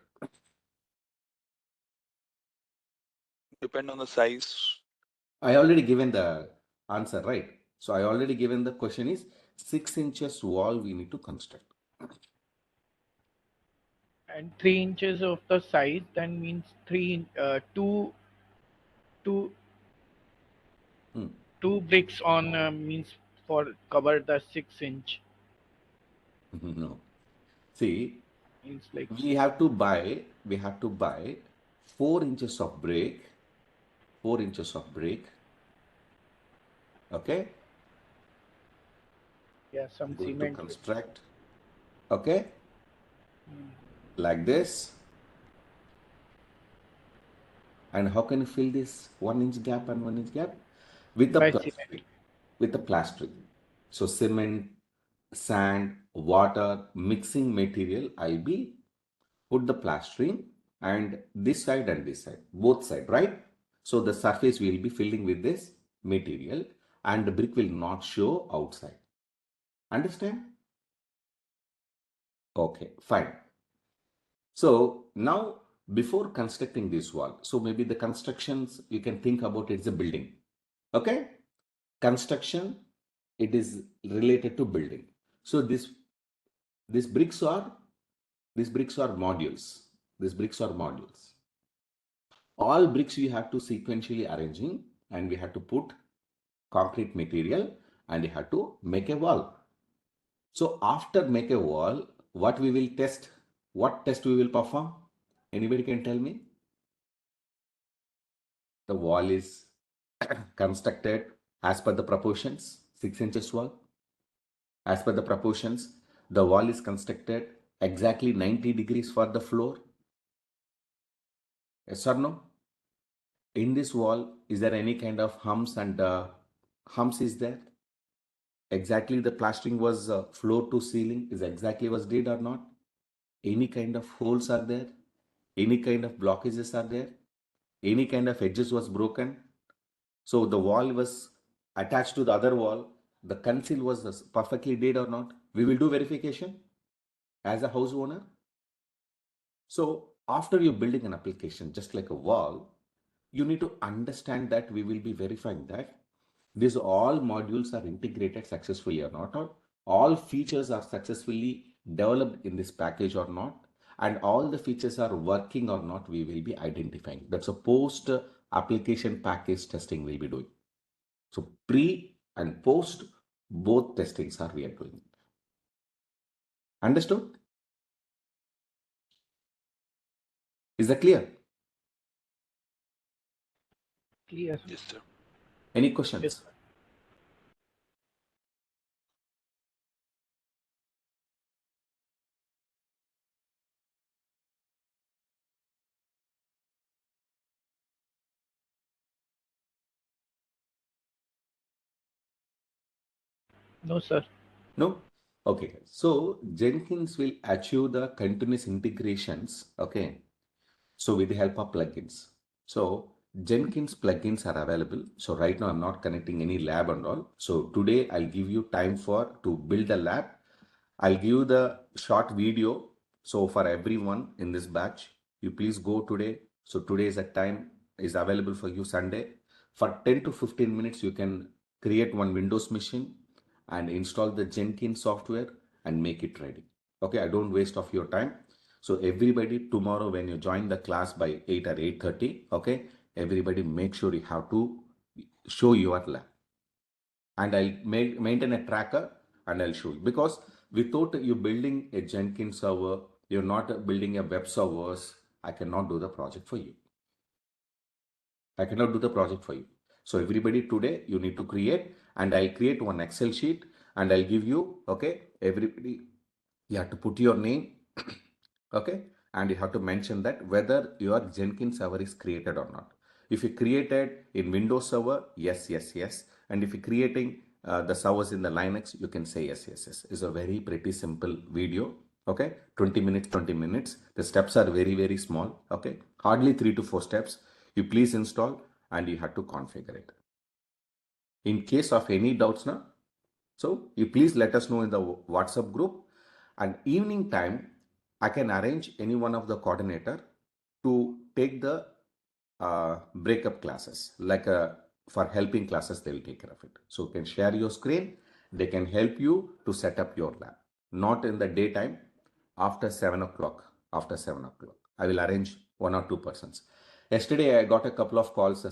[SPEAKER 3] Depend on the size.
[SPEAKER 1] I already given the answer, right? So I already given the question is 6 inches wall we need to construct.
[SPEAKER 2] And 3 inches of the size, then means two bricks on means for cover the 6 inch.
[SPEAKER 1] No. See,
[SPEAKER 2] Means like
[SPEAKER 1] we have to buy 4 inches of brick, 4 inches of brick. Okay?
[SPEAKER 2] yeah, some
[SPEAKER 1] Going to
[SPEAKER 2] cement.
[SPEAKER 1] construct. Okay? Like this. And how can you fill this 1 inch gap and 1 inch gap? With the
[SPEAKER 2] By
[SPEAKER 1] plastering.
[SPEAKER 2] cement.
[SPEAKER 1] With the plastering. So cement, sand, water, mixing material, I'll be put the plastering and this side, both side, right? So the surface will be filling with this material and the brick will not show outside. Understand? Okay, fine. So now before constructing this wall, so maybe the constructions you can think about it's a building. Okay? Construction, it is related to building. So these bricks are modules. These bricks are modules. All bricks we have to sequentially arranging and we have to put concrete material and we have to make a wall. So after make a wall, what we will test? What test we will perform? Anybody can tell me? The wall is constructed as per the proportions, 6 inches wall. As per the proportions, the wall is constructed exactly 90 degrees for the floor. Yes or no? In this wall, is there any kind of humps and humps is there? Exactly the plastering was floor to ceiling is exactly was did or not? Any kind of holes are there? Any kind of blockages are there? Any kind of edges was broken? So the wall was attached to the other wall. The conceal was perfectly did or not? We will do verification as a house owner. So after you're building an application, just like a wall, you need to understand that we will be verifying that these all modules are integrated successfully or not, or all features are successfully developed in this package or not, and all the features are working or not, we will be identifying. That's a post application package testing we'll be doing. So pre and post, both testings are we are doing. Understood? Is that clear?
[SPEAKER 2] Clear.
[SPEAKER 3] Yes, sir.
[SPEAKER 1] Any
[SPEAKER 2] Yes,
[SPEAKER 1] questions?
[SPEAKER 2] sir. No, sir.
[SPEAKER 1] No? Okay. So Jenkins will achieve the continuous integrations. Okay. So with the help of plugins. So Jenkins plugins are available. So right now I'm not connecting any lab and all. So today I'll give you time for to build a lab. I'll give you the short video. So for everyone in this batch, you please go today. So today is a time is available for you Sunday. For 10 to 15 minutes, you can create one Windows machine and install the Jenkins software and make it ready. Okay, I don't waste of your time. So everybody tomorrow when you join the class by 8 or 8:30, okay, everybody make sure you have to show your lab. And I'll maintain a tracker and I'll show you. Because without you building a Jenkins server, you're not building a web servers, I cannot do the project for you. I cannot do the project for you. So everybody today you need to create, and I'll create one Excel sheet and I'll give you, okay, everybody, you have to put your name, okay, and you have to mention that whether your Jenkins server is created or not. If you created in Windows server, yes, yes, yes. And if you're creating the servers in the Linux, you can say yes, yes, yes. It's a very pretty simple video. Okay, 20 minutes, 20 minutes. The steps are very, very small. Okay, hardly 3 to 4 steps. You please install and you have to configure it. In case of any doubts now, so you please let us know in the WhatsApp group, and evening time, I can arrange any one of the coordinator to take the breakup classes, like for helping classes, they will take care of it. So you can share your screen, they can help you to set up your lab. Not in the daytime, after 7 o'clock, after 7 o'clock. I will arrange 1 or 2 persons. Yesterday, I got a couple of calls, sir,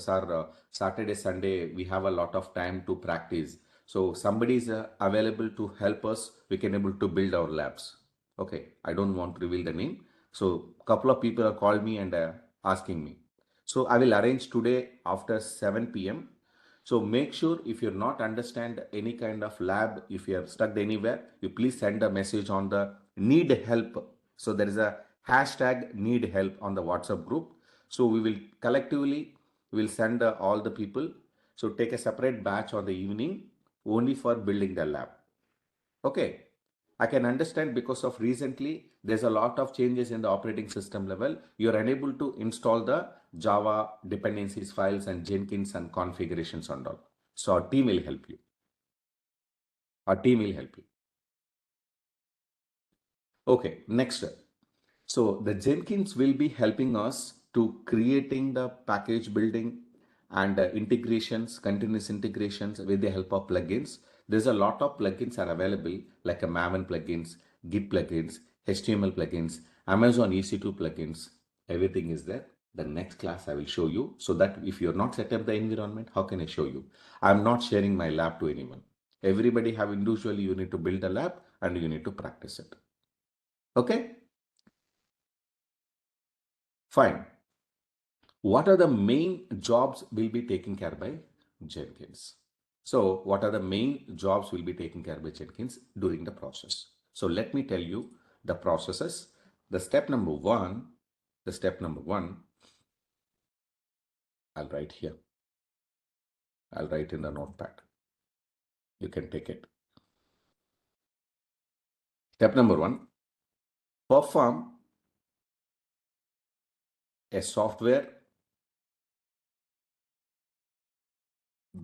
[SPEAKER 1] Saturday, Sunday, we have a lot of time to practice. So somebody is available to help us, we can able to build our labs. Okay, I don't want to reveal the name. So couple of people have called me and asking me. So I will arrange today after 7 p.m. So make sure if you're not understand any kind of lab, if you are stuck anywhere, you please send a message on the need help. So there is a hashtag need help on the WhatsApp group. So we will collectively will send all the people. So take a separate batch on the evening only for building the lab. Okay. I can understand because of recently there's a lot of changes in the operating system level. You're unable to install the Java dependencies files and Jenkins and configurations and all. So our team will help you. Our team will help you. Okay, next. So the Jenkins will be helping us to creating the package building and integrations, continuous integrations with the help of plugins. There's a lot of plugins are available like a Maven plugins, Git plugins, HTML plugins, Amazon EC2 plugins. Everything is there. The next class I will show you so that if you're not set up the environment, how can I show you? I'm not sharing my lab to anyone. Everybody have individually, you need to build a lab and you need to practice it. Okay, fine. What are the main jobs will be taken care by Jenkins? So what are the main jobs will be taken care by Jenkins during the process? So let me tell you the processes. The step number one, I'll write here. I'll write in the notepad. You can take it. Step number one, perform a software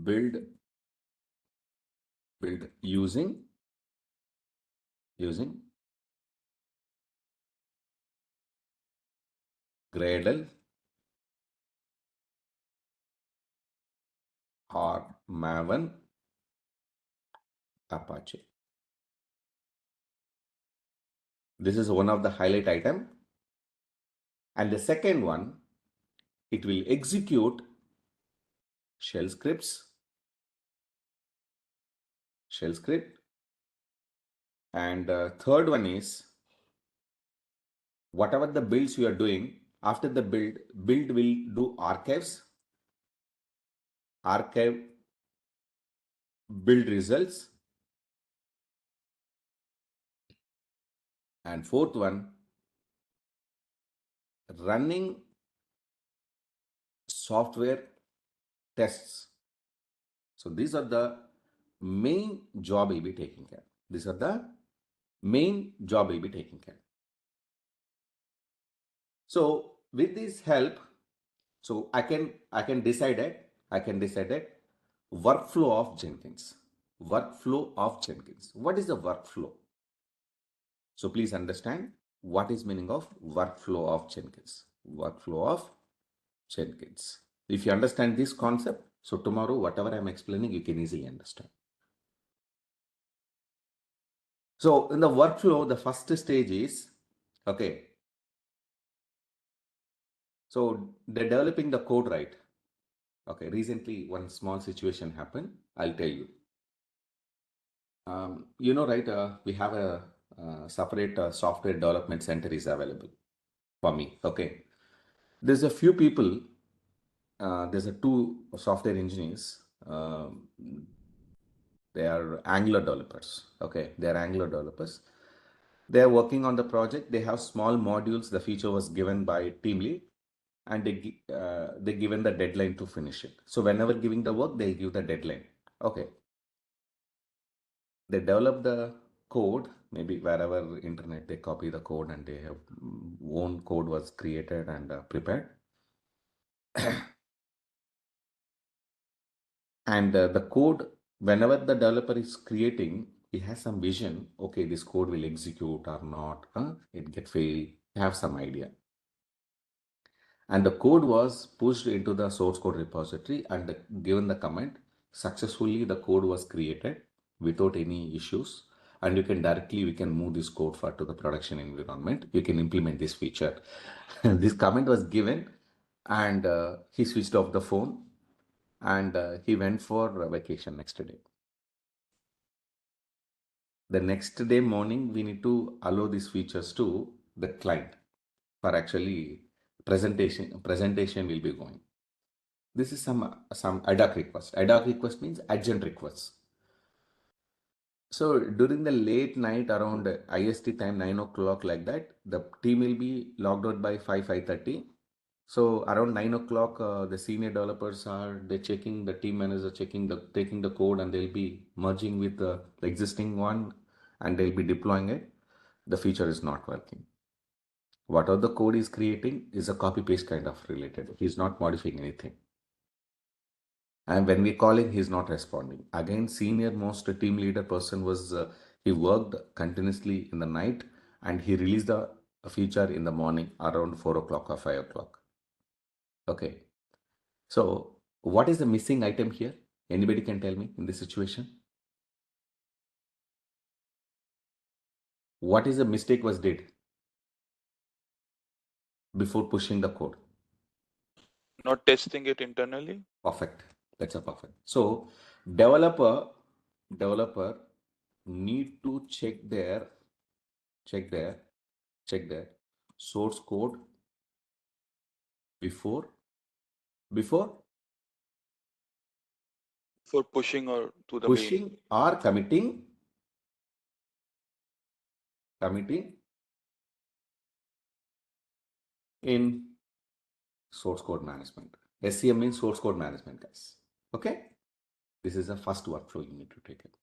[SPEAKER 1] build using Gradle or Maven Apache. This is one of the highlight item. And the second one, it will execute shell script, and third one is whatever the builds you are doing, after the build will do archive build results, and fourth one, running software tests. So these are the main job will be taking care. These are the main job will be taking care. So with this help, so I can decide it. Workflow of Jenkins. Workflow of Jenkins. What is the workflow? So please understand what is meaning of workflow of Jenkins. Workflow of Jenkins. If you understand this concept, so tomorrow whatever I'm explaining, you can easily understand. So in the workflow, the first stage is, okay, so they're developing the code, right? Okay, recently one small situation happened. I'll tell you. You know, right, we have a separate software development center is available for me. Okay. There's a few people, there's a two software engineers. They are Angular developers. Okay. They are Angular developers. They are working on the project. They have small modules. The feature was given by team lead, and they given the deadline to finish it. So whenever giving the work, they give the deadline. Okay. They develop the code, maybe wherever internet, they copy the code and they have own code was created and prepared. And the code, whenever the developer is creating, he has some vision. Okay, this code will execute or not. It get fail. Have some idea. And the code was pushed into the source code repository and given the comment, successfully the code was created without any issues. And you can directly, we can move this code to the production environment. You can implement this feature. This comment was given, and he switched off the phone, and he went for vacation next day. The next day morning, we need to allow these features to the client for actually presentation will be going. This is some ad hoc request. Ad hoc request means urgent requests. So during the late night around IST time 9 o'clock like that, the team will be logged out by 5:30. So around 9 o'clock, the senior developers are they checking, the team manager taking the code, and they'll be merging with the existing one, and they'll be deploying it. The feature is not working. Whatever the code is creating is a copy paste kind of related. He's not modifying anything. And when we call him, he's not responding. Again, senior most team leader person was, he worked continuously in the night, and he released a feature in the morning around 4 o'clock or 5 o'clock. Okay. So what is the missing item here? Anybody can tell me in this situation? What is the mistake was did before pushing the code?
[SPEAKER 3] Not testing it internally.
[SPEAKER 1] Perfect. That's a perfect. So developer need to check their source code before
[SPEAKER 3] For pushing or to the
[SPEAKER 1] pushing
[SPEAKER 3] main.
[SPEAKER 1] or committing in source code management. SCM means source code management, guys. Okay. This is the first workflow you need to take it.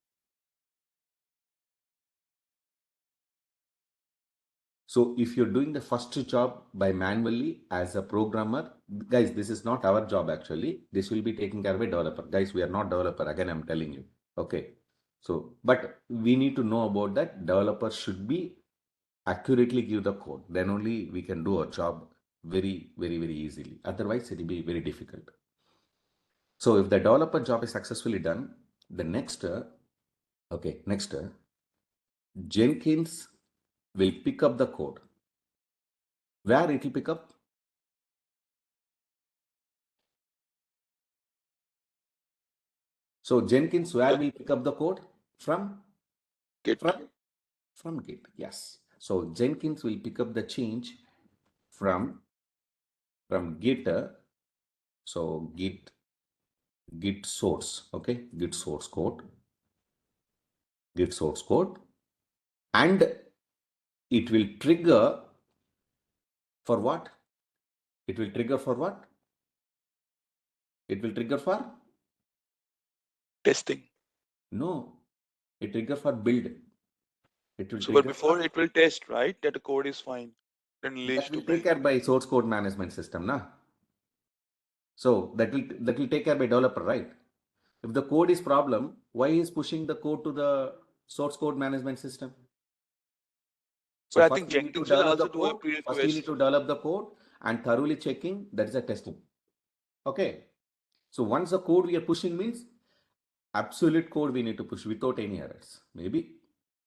[SPEAKER 1] So if you're doing the first job by manually as a programmer, guys, this is not our job actually. This will be taken care of by developer. Guys, we are not developer. Again, I'm telling you. Okay. So, but we need to know about that. Developer should be accurately give the code. Then only we can do our job very, very, very easily. Otherwise, it will be very difficult. So if the developer job is successfully done, the next, Jenkins will pick up the code. Where it will pick up? So Jenkins, where will pick up the code? From
[SPEAKER 3] Git.
[SPEAKER 1] From Git. Yes. So Jenkins will pick up the change from Git. So Git source. Okay. Git source code. And it will trigger for what? It will trigger for what? It will trigger for
[SPEAKER 3] Testing.
[SPEAKER 1] no. It trigger for build. It will
[SPEAKER 3] So, but
[SPEAKER 1] trigger
[SPEAKER 3] before
[SPEAKER 1] for
[SPEAKER 3] it will test, right? That the code is fine. Then leads
[SPEAKER 1] that
[SPEAKER 3] to
[SPEAKER 1] will take
[SPEAKER 3] build.
[SPEAKER 1] care by source code management system, na? So that will take care by developer, right? If the code is problem, why is pushing the code to the source code management system? So
[SPEAKER 3] But I
[SPEAKER 1] first
[SPEAKER 3] think
[SPEAKER 1] you need to
[SPEAKER 3] Jenkins will
[SPEAKER 1] develop the
[SPEAKER 3] also do a
[SPEAKER 1] code. First you need
[SPEAKER 3] prerequisite.
[SPEAKER 1] to develop the code and thoroughly checking. That is a testing. Okay. So once the code we are pushing means absolute code we need to push without any errors. Maybe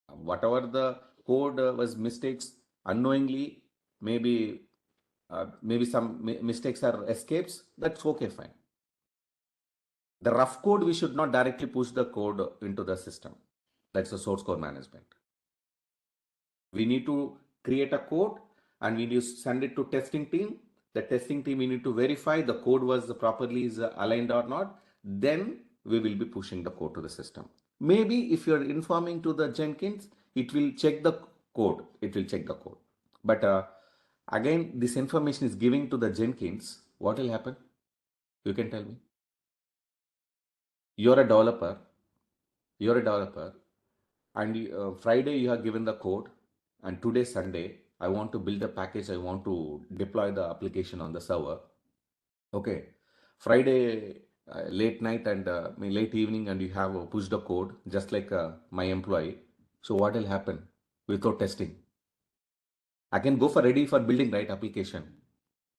[SPEAKER 1] whatever the code was mistakes unknowingly, maybe some mistakes are escapes. That's okay, fine. The rough code we should not directly push the code into the system. That's the source code management. We need to create a code and we need to send it to testing team. The testing team, we need to verify the code was properly is aligned or not. Then we will be pushing the code to the system. Maybe if you're informing to the Jenkins, it will check the code. It will check the code. But again, this information is giving to the Jenkins. What will happen? You can tell me. You're a developer. And Friday you have given the code, and today Sunday I want to build a package, I want to deploy the application on the server. Okay, Friday late night and late evening, and you have pushed the code just like my employee. So what will happen without testing? I can go for ready for building right application.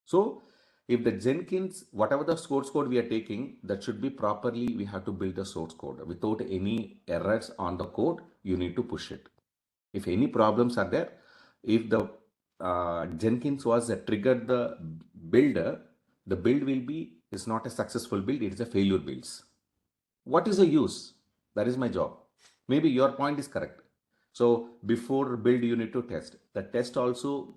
[SPEAKER 1] So if the Jenkins, whatever the source code we are taking, that should be properly, we have to build the source code without any errors on the code. You need to push it. If any problems are there, if the Jenkins was triggered the builder, the build will be is not a successful build, it is a failure builds. What is the use? That is my job. Maybe your point is correct. So before build, you need to test. The test also,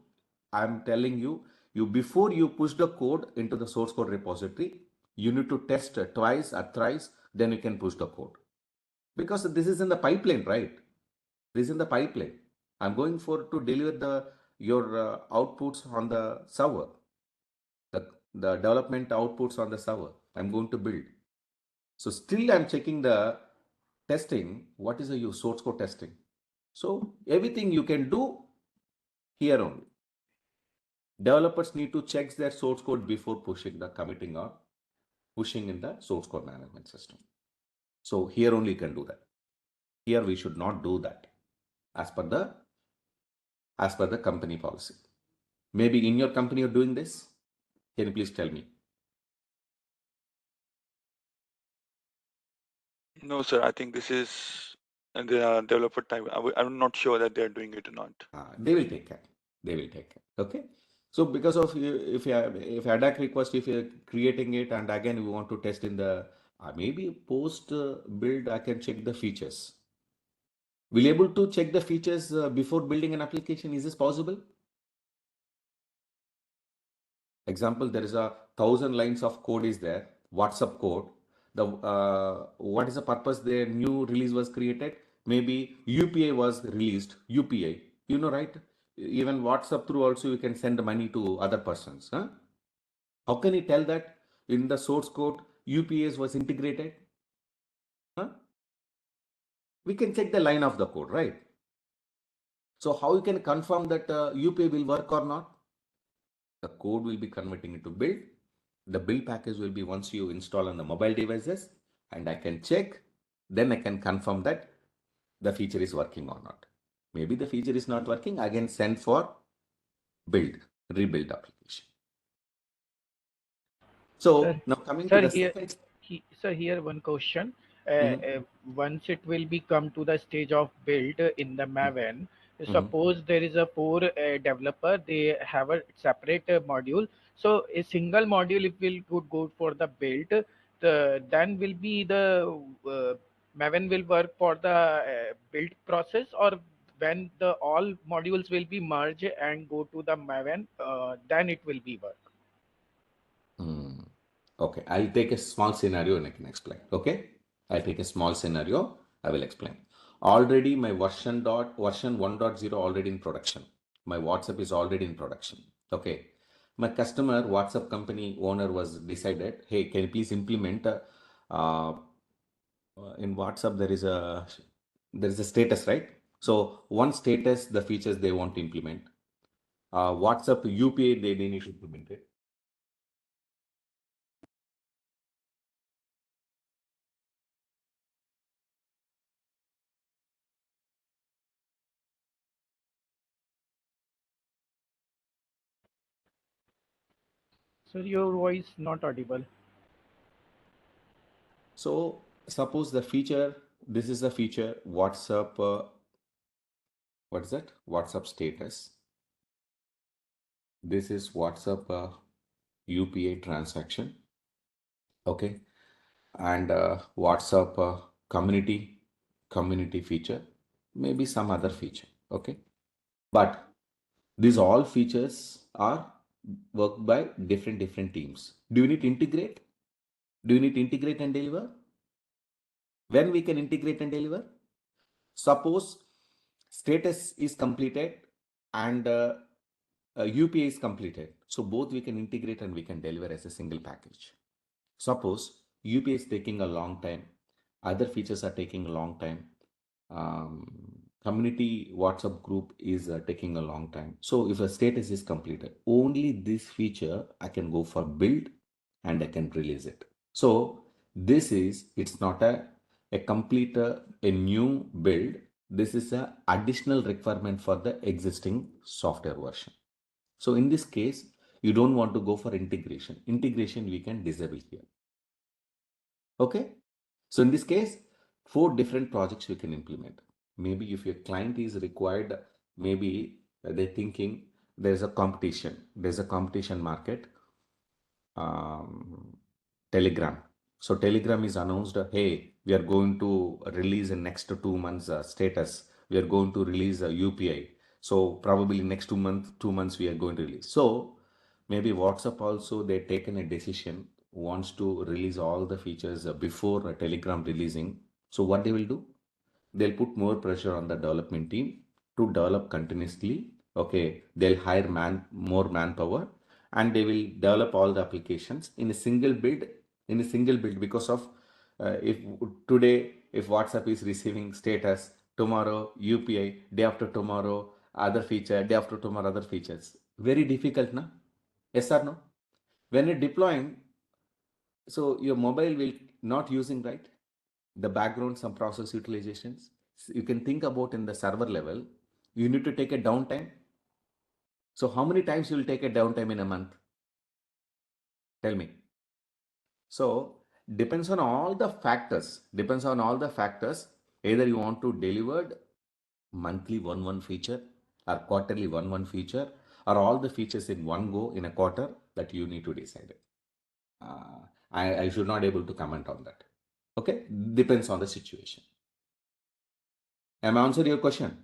[SPEAKER 1] I'm telling you, before you push the code into the source code repository, you need to test twice or thrice, then you can push the code. Because this is in the pipeline, right? This is in the pipeline. I'm going for to deliver your outputs on the server, the development outputs on the server. I'm going to build. So still I'm checking the testing. What is the source code testing? So everything you can do here only. Developers need to check their source code before pushing the committing or pushing in the source code management system. So here only you can do that. Here we should not do that as per the company policy. Maybe in your company you're doing this. Can you please tell me?
[SPEAKER 3] No, sir. I think this is the developer type. I'm not sure that they're doing it or not.
[SPEAKER 1] They will take care. They will take care. Okay. So because of if ADAC request, if you're creating it and again we want to test in the maybe post build, I can check the features. Will you able to check the features before building an application? Is this possible? Example, there is 1,000 lines of code is there, WhatsApp code. The what is the purpose the new release was created? Maybe UPI was released. UPI, you know, right? Even WhatsApp through also you can send money to other persons. Huh? How can you tell that in the source code UPS was integrated? Huh? We can check the line of the code, right? So how you can confirm that UPI will work or not? The code will be converting into build. The build package will be once you install on the mobile devices, and I can check, then I can confirm that the feature is working or not. Maybe the feature is not working, again send for build, rebuild application. So
[SPEAKER 2] Sir,
[SPEAKER 1] now coming to the
[SPEAKER 2] here,
[SPEAKER 1] second.
[SPEAKER 2] sir, here one question.
[SPEAKER 1] Mhm.
[SPEAKER 2] Once it will be come to the stage of build in the Maven, suppose there is a four developer, they have a separate module. So a single module, if will could go for the build, then will be the Maven will work for the build process, or when the all modules will be merged and go to the Maven, then it will be work.
[SPEAKER 1] Okay, I'll take a small scenario and I can explain. Okay, I'll take a small scenario. I will explain. Already my version 1.0 already in production. My WhatsApp is already in production. Okay, my customer WhatsApp company owner was decided, hey, can you please implement in WhatsApp there is a status, right? So one status, the features they want to implement. WhatsApp UPI they need to implement it.
[SPEAKER 2] So your voice not audible.
[SPEAKER 1] So suppose the feature, this is the feature WhatsApp, what is that? WhatsApp status. This is WhatsApp UPI transaction. Okay. And WhatsApp community feature, maybe some other feature. Okay. But these all features are worked by different teams. Do you need to integrate? Do you need to integrate and deliver? When we can integrate and deliver? Suppose status is completed and UPI is completed. So both we can integrate and we can deliver as a single package. Suppose UPI is taking a long time, other features are taking a long time. Community WhatsApp group is taking a long time. So if a status is completed, only this feature I can go for build and I can release it. So it's not a complete, a new build. This is a additional requirement for the existing software version. So in this case, you don't want to go for integration. Integration we can disable here. Okay. So in this case, 4 different projects you can implement. Maybe if your client is required, maybe they're thinking there's a competition market. Telegram. So Telegram is announced, hey, we are going to release in next 2 months status. We are going to release a UPI. So probably next 2 months we are going to release. So maybe WhatsApp also they taken a decision, wants to release all the features before Telegram releasing. So what they will do? They'll put more pressure on the development team to develop continuously. Okay, they'll hire more manpower, and they will develop all the applications in a single build. Because of if today if WhatsApp is receiving status, tomorrow UPI, day after tomorrow other feature, day after tomorrow other features, very difficult, na? Yes or no? When you're deploying, so your mobile will not using, right, the background, some process utilizations. So you can think about in the server level, you need to take a downtime. So how many times you will take a downtime in a month? Tell me. So depends on all the factors. Either you want to deliver monthly one feature, or quarterly one feature, or all the features in one go in a quarter, that you need to decide. I should not able to comment on that. Okay, depends on the situation. Am I answering your question?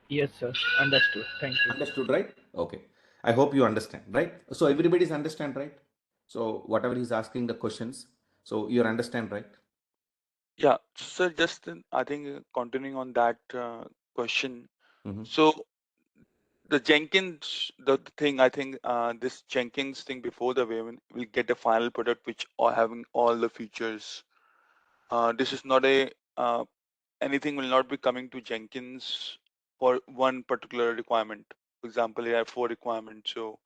[SPEAKER 2] Yes, sir. Understood. Thank you.
[SPEAKER 1] Understood, right? Okay. I hope you understand, right? So everybody's understand, right? So whatever he's asking the questions, so you understand, right?
[SPEAKER 3] Yeah, so just I think continuing on that question.
[SPEAKER 1] Mhm.
[SPEAKER 3] So the Jenkins, the thing I think this Jenkins thing before the Maven will get a final product which are having all the features. This is not a anything will not be coming to Jenkins for one particular requirement. For example, you have 4 requirements. So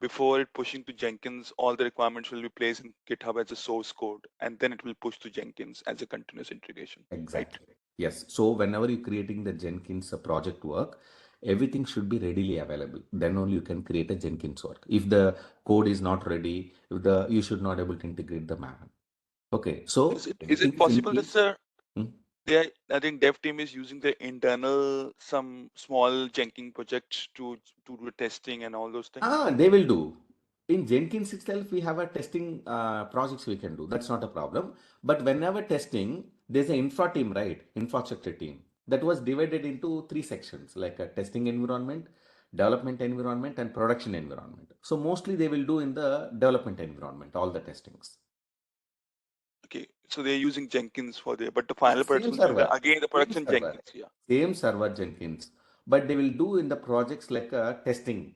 [SPEAKER 3] before it pushing to Jenkins, all the requirements will be placed in GitHub as a source code, and then it will push to Jenkins as a continuous integration. Right?
[SPEAKER 1] Exactly. Yes. So whenever you're creating the Jenkins project work, everything should be readily available. Then only you can create a Jenkins work. If the code is not ready, you should not able to integrate the Maven. Okay. So
[SPEAKER 3] Is it
[SPEAKER 1] everything is in
[SPEAKER 3] possible that
[SPEAKER 1] place.
[SPEAKER 3] sir?
[SPEAKER 1] Hmm?
[SPEAKER 3] I think dev team is using the internal some small Jenkins projects to do testing and all those things.
[SPEAKER 1] They will do. In Jenkins itself, we have a testing projects we can do. That's not a problem. But whenever testing, there's an infra team, right? Infrastructure team that was divided into three sections, like a testing environment, development environment, and production environment. So mostly they will do in the development environment, all the testings.
[SPEAKER 3] Okay, so they're using Jenkins for but the final
[SPEAKER 1] Same
[SPEAKER 3] production will be
[SPEAKER 1] server,
[SPEAKER 3] again the
[SPEAKER 1] same
[SPEAKER 3] production
[SPEAKER 1] server,
[SPEAKER 3] Jenkins. Yeah.
[SPEAKER 1] same server Jenkins. But they will do in the projects like a testing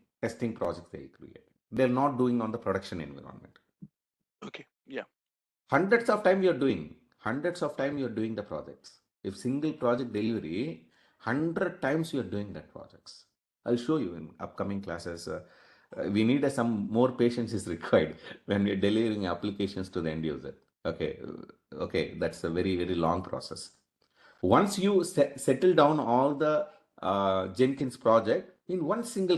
[SPEAKER 1] project they create. They're not doing on the production environment.
[SPEAKER 3] Okay. Yeah.
[SPEAKER 1] Hundreds of time you're doing the projects. If single project delivery, 100 times you're doing that projects. I'll show you in upcoming classes. We need some more patience is required when we're delivering applications to the end user. Okay, okay, that's a very very long process. Once you settle down all the Jenkins project in one single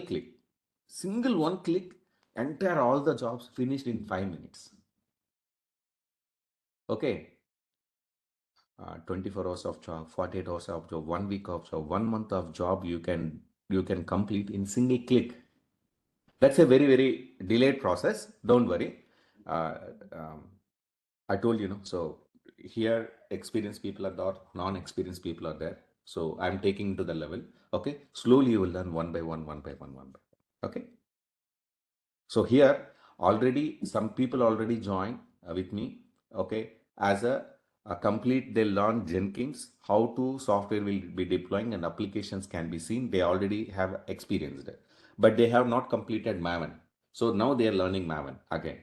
[SPEAKER 1] one click, entire all the jobs finished in 5 minutes. Okay, 24 hours of job, 48 hours of job, 1 week of job, 1 month of job you can complete in single click. That's a very very delayed process. Don't worry. Uh, um, I told you, so here experienced people are there, non-experienced people are there. So I'm taking to the level. Okay, slowly you will learn one by one, one by one, one by one. Okay. So here already some people already joined with me. Okay, as a complete they learn Jenkins, how to software will be deploying and applications can be seen. They already have experienced it, but they have not completed Maven. So now they are learning Maven again.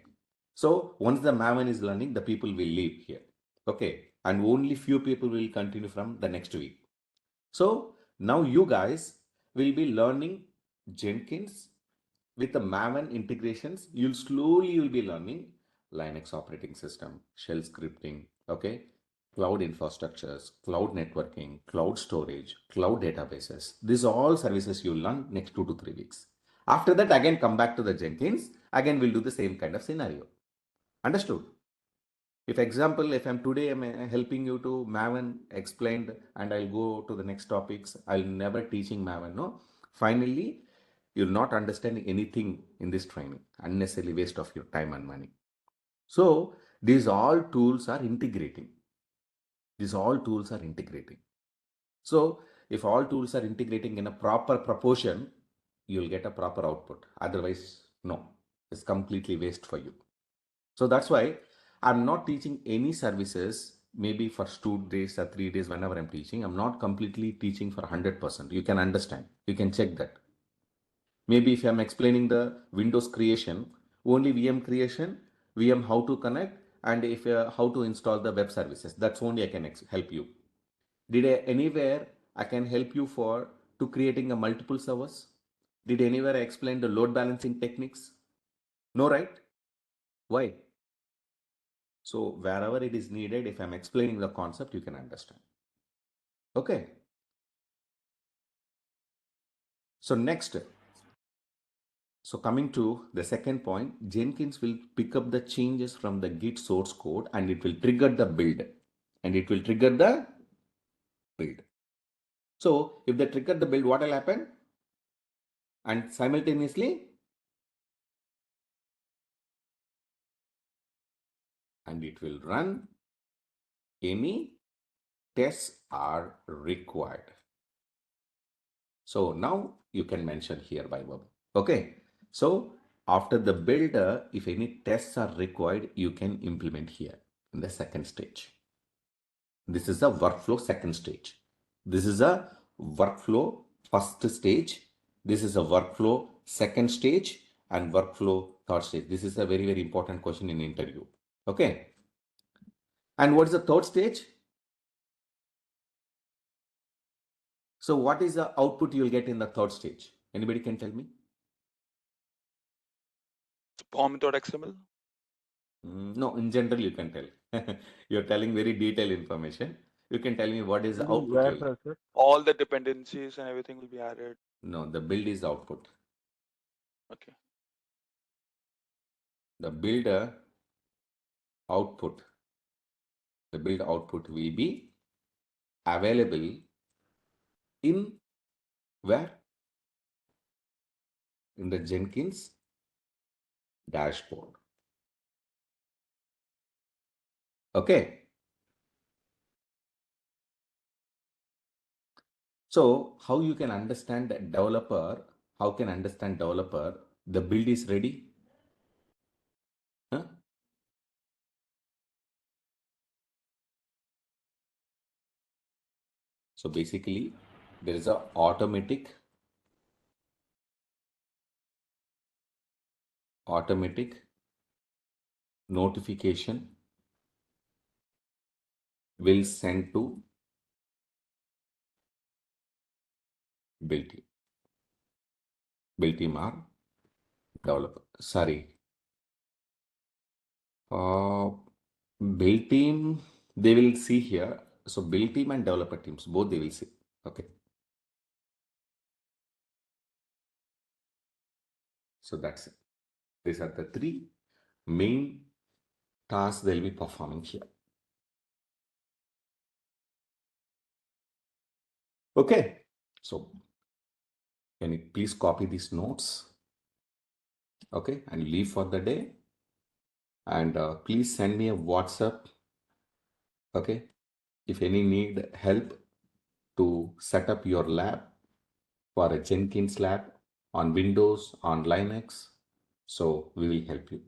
[SPEAKER 1] So once the Maven is learning, the people will leave here. Okay, and only few people will continue from the next week. So now you guys will be learning Jenkins with the Maven integrations. You'll be learning Linux operating system, shell scripting, okay, cloud infrastructures, cloud networking, cloud storage, cloud databases. These are all services you'll learn next 2 to 3 weeks. After that, again come back to the Jenkins. Again, we'll do the same kind of scenario. Understood? If I'm today I'm helping you to Maven explained and I'll go to the next topics, I'll never teaching Maven. No, finally, you'll not understanding anything in this training, unnecessarily waste of your time and money. So these all tools are integrating. These all tools are integrating. So if all tools are integrating in a proper proportion, you'll get a proper output. Otherwise, no, it's completely waste for you. So that's why I'm not teaching any services maybe for 2 days or 3 days whenever I'm teaching. I'm not completely teaching for 100%. You can understand. You can check that. Maybe if I'm explaining the Windows creation, only VM creation, VM how to connect, and if how to install the web services. That's only I can help you. Did I anywhere I can help you for to creating a multiple servers? Did anywhere I explain the load balancing techniques? No, right? Why? So wherever it is needed, if I'm explaining the concept, you can understand. Okay. So next, so coming to the second point, Jenkins will pick up the changes from the Git source code and it will trigger the build. And it will trigger the build. So if they trigger the build, what will happen? And simultaneously, and it will run any tests are required. So now you can mention here by verb. Okay. So after the builder, if any tests are required, you can implement here in the second stage. This is a workflow second stage. This is a workflow first stage. This is a workflow second stage and workflow third stage. This is a very, very important question in interview. Okay. And what is the third stage? So what is the output you'll get in the third stage? Anybody can tell me?
[SPEAKER 3] Pom.xml.
[SPEAKER 1] No, in general, you can tell. You're telling very detailed information. You can tell me what is the
[SPEAKER 4] Build is
[SPEAKER 1] output
[SPEAKER 4] where
[SPEAKER 1] you'll get.
[SPEAKER 4] process.
[SPEAKER 3] All the dependencies and everything will be added.
[SPEAKER 1] No, the build is the output.
[SPEAKER 3] Okay.
[SPEAKER 1] The builder output, the build output will be available in where? In the Jenkins dashboard. Okay. So how you can understand that developer, how can understand developer, the build is ready? Huh? So basically there is a automatic notification will send to build team. Build team are developer. Sorry. Build team, they will see here. So build team and developer teams, both they will see. Okay. So that's it. These are the three main tasks they'll be performing here. Okay. So can you please copy these notes? Okay. And leave for the day. And please send me a WhatsApp. Okay. If any need help to set up your lab for a Jenkins lab on Windows, on Linux, so we will help you.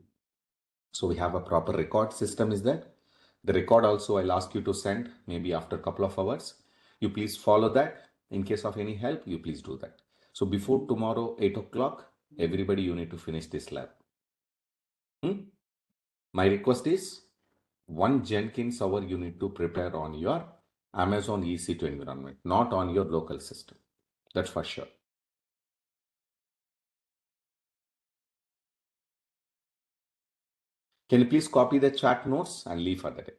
[SPEAKER 1] So we have a proper record system is that. The record also I'll ask you to send maybe after a couple of hours. You please follow that. In case of any help, you please do that. So before tomorrow, 8 o'clock, everybody you need to finish this lab. My request is 1 Jenkins hour you need to prepare on your Amazon EC2 environment, not on your local system. That's for sure. Can you please copy the chat notes and leave for the day?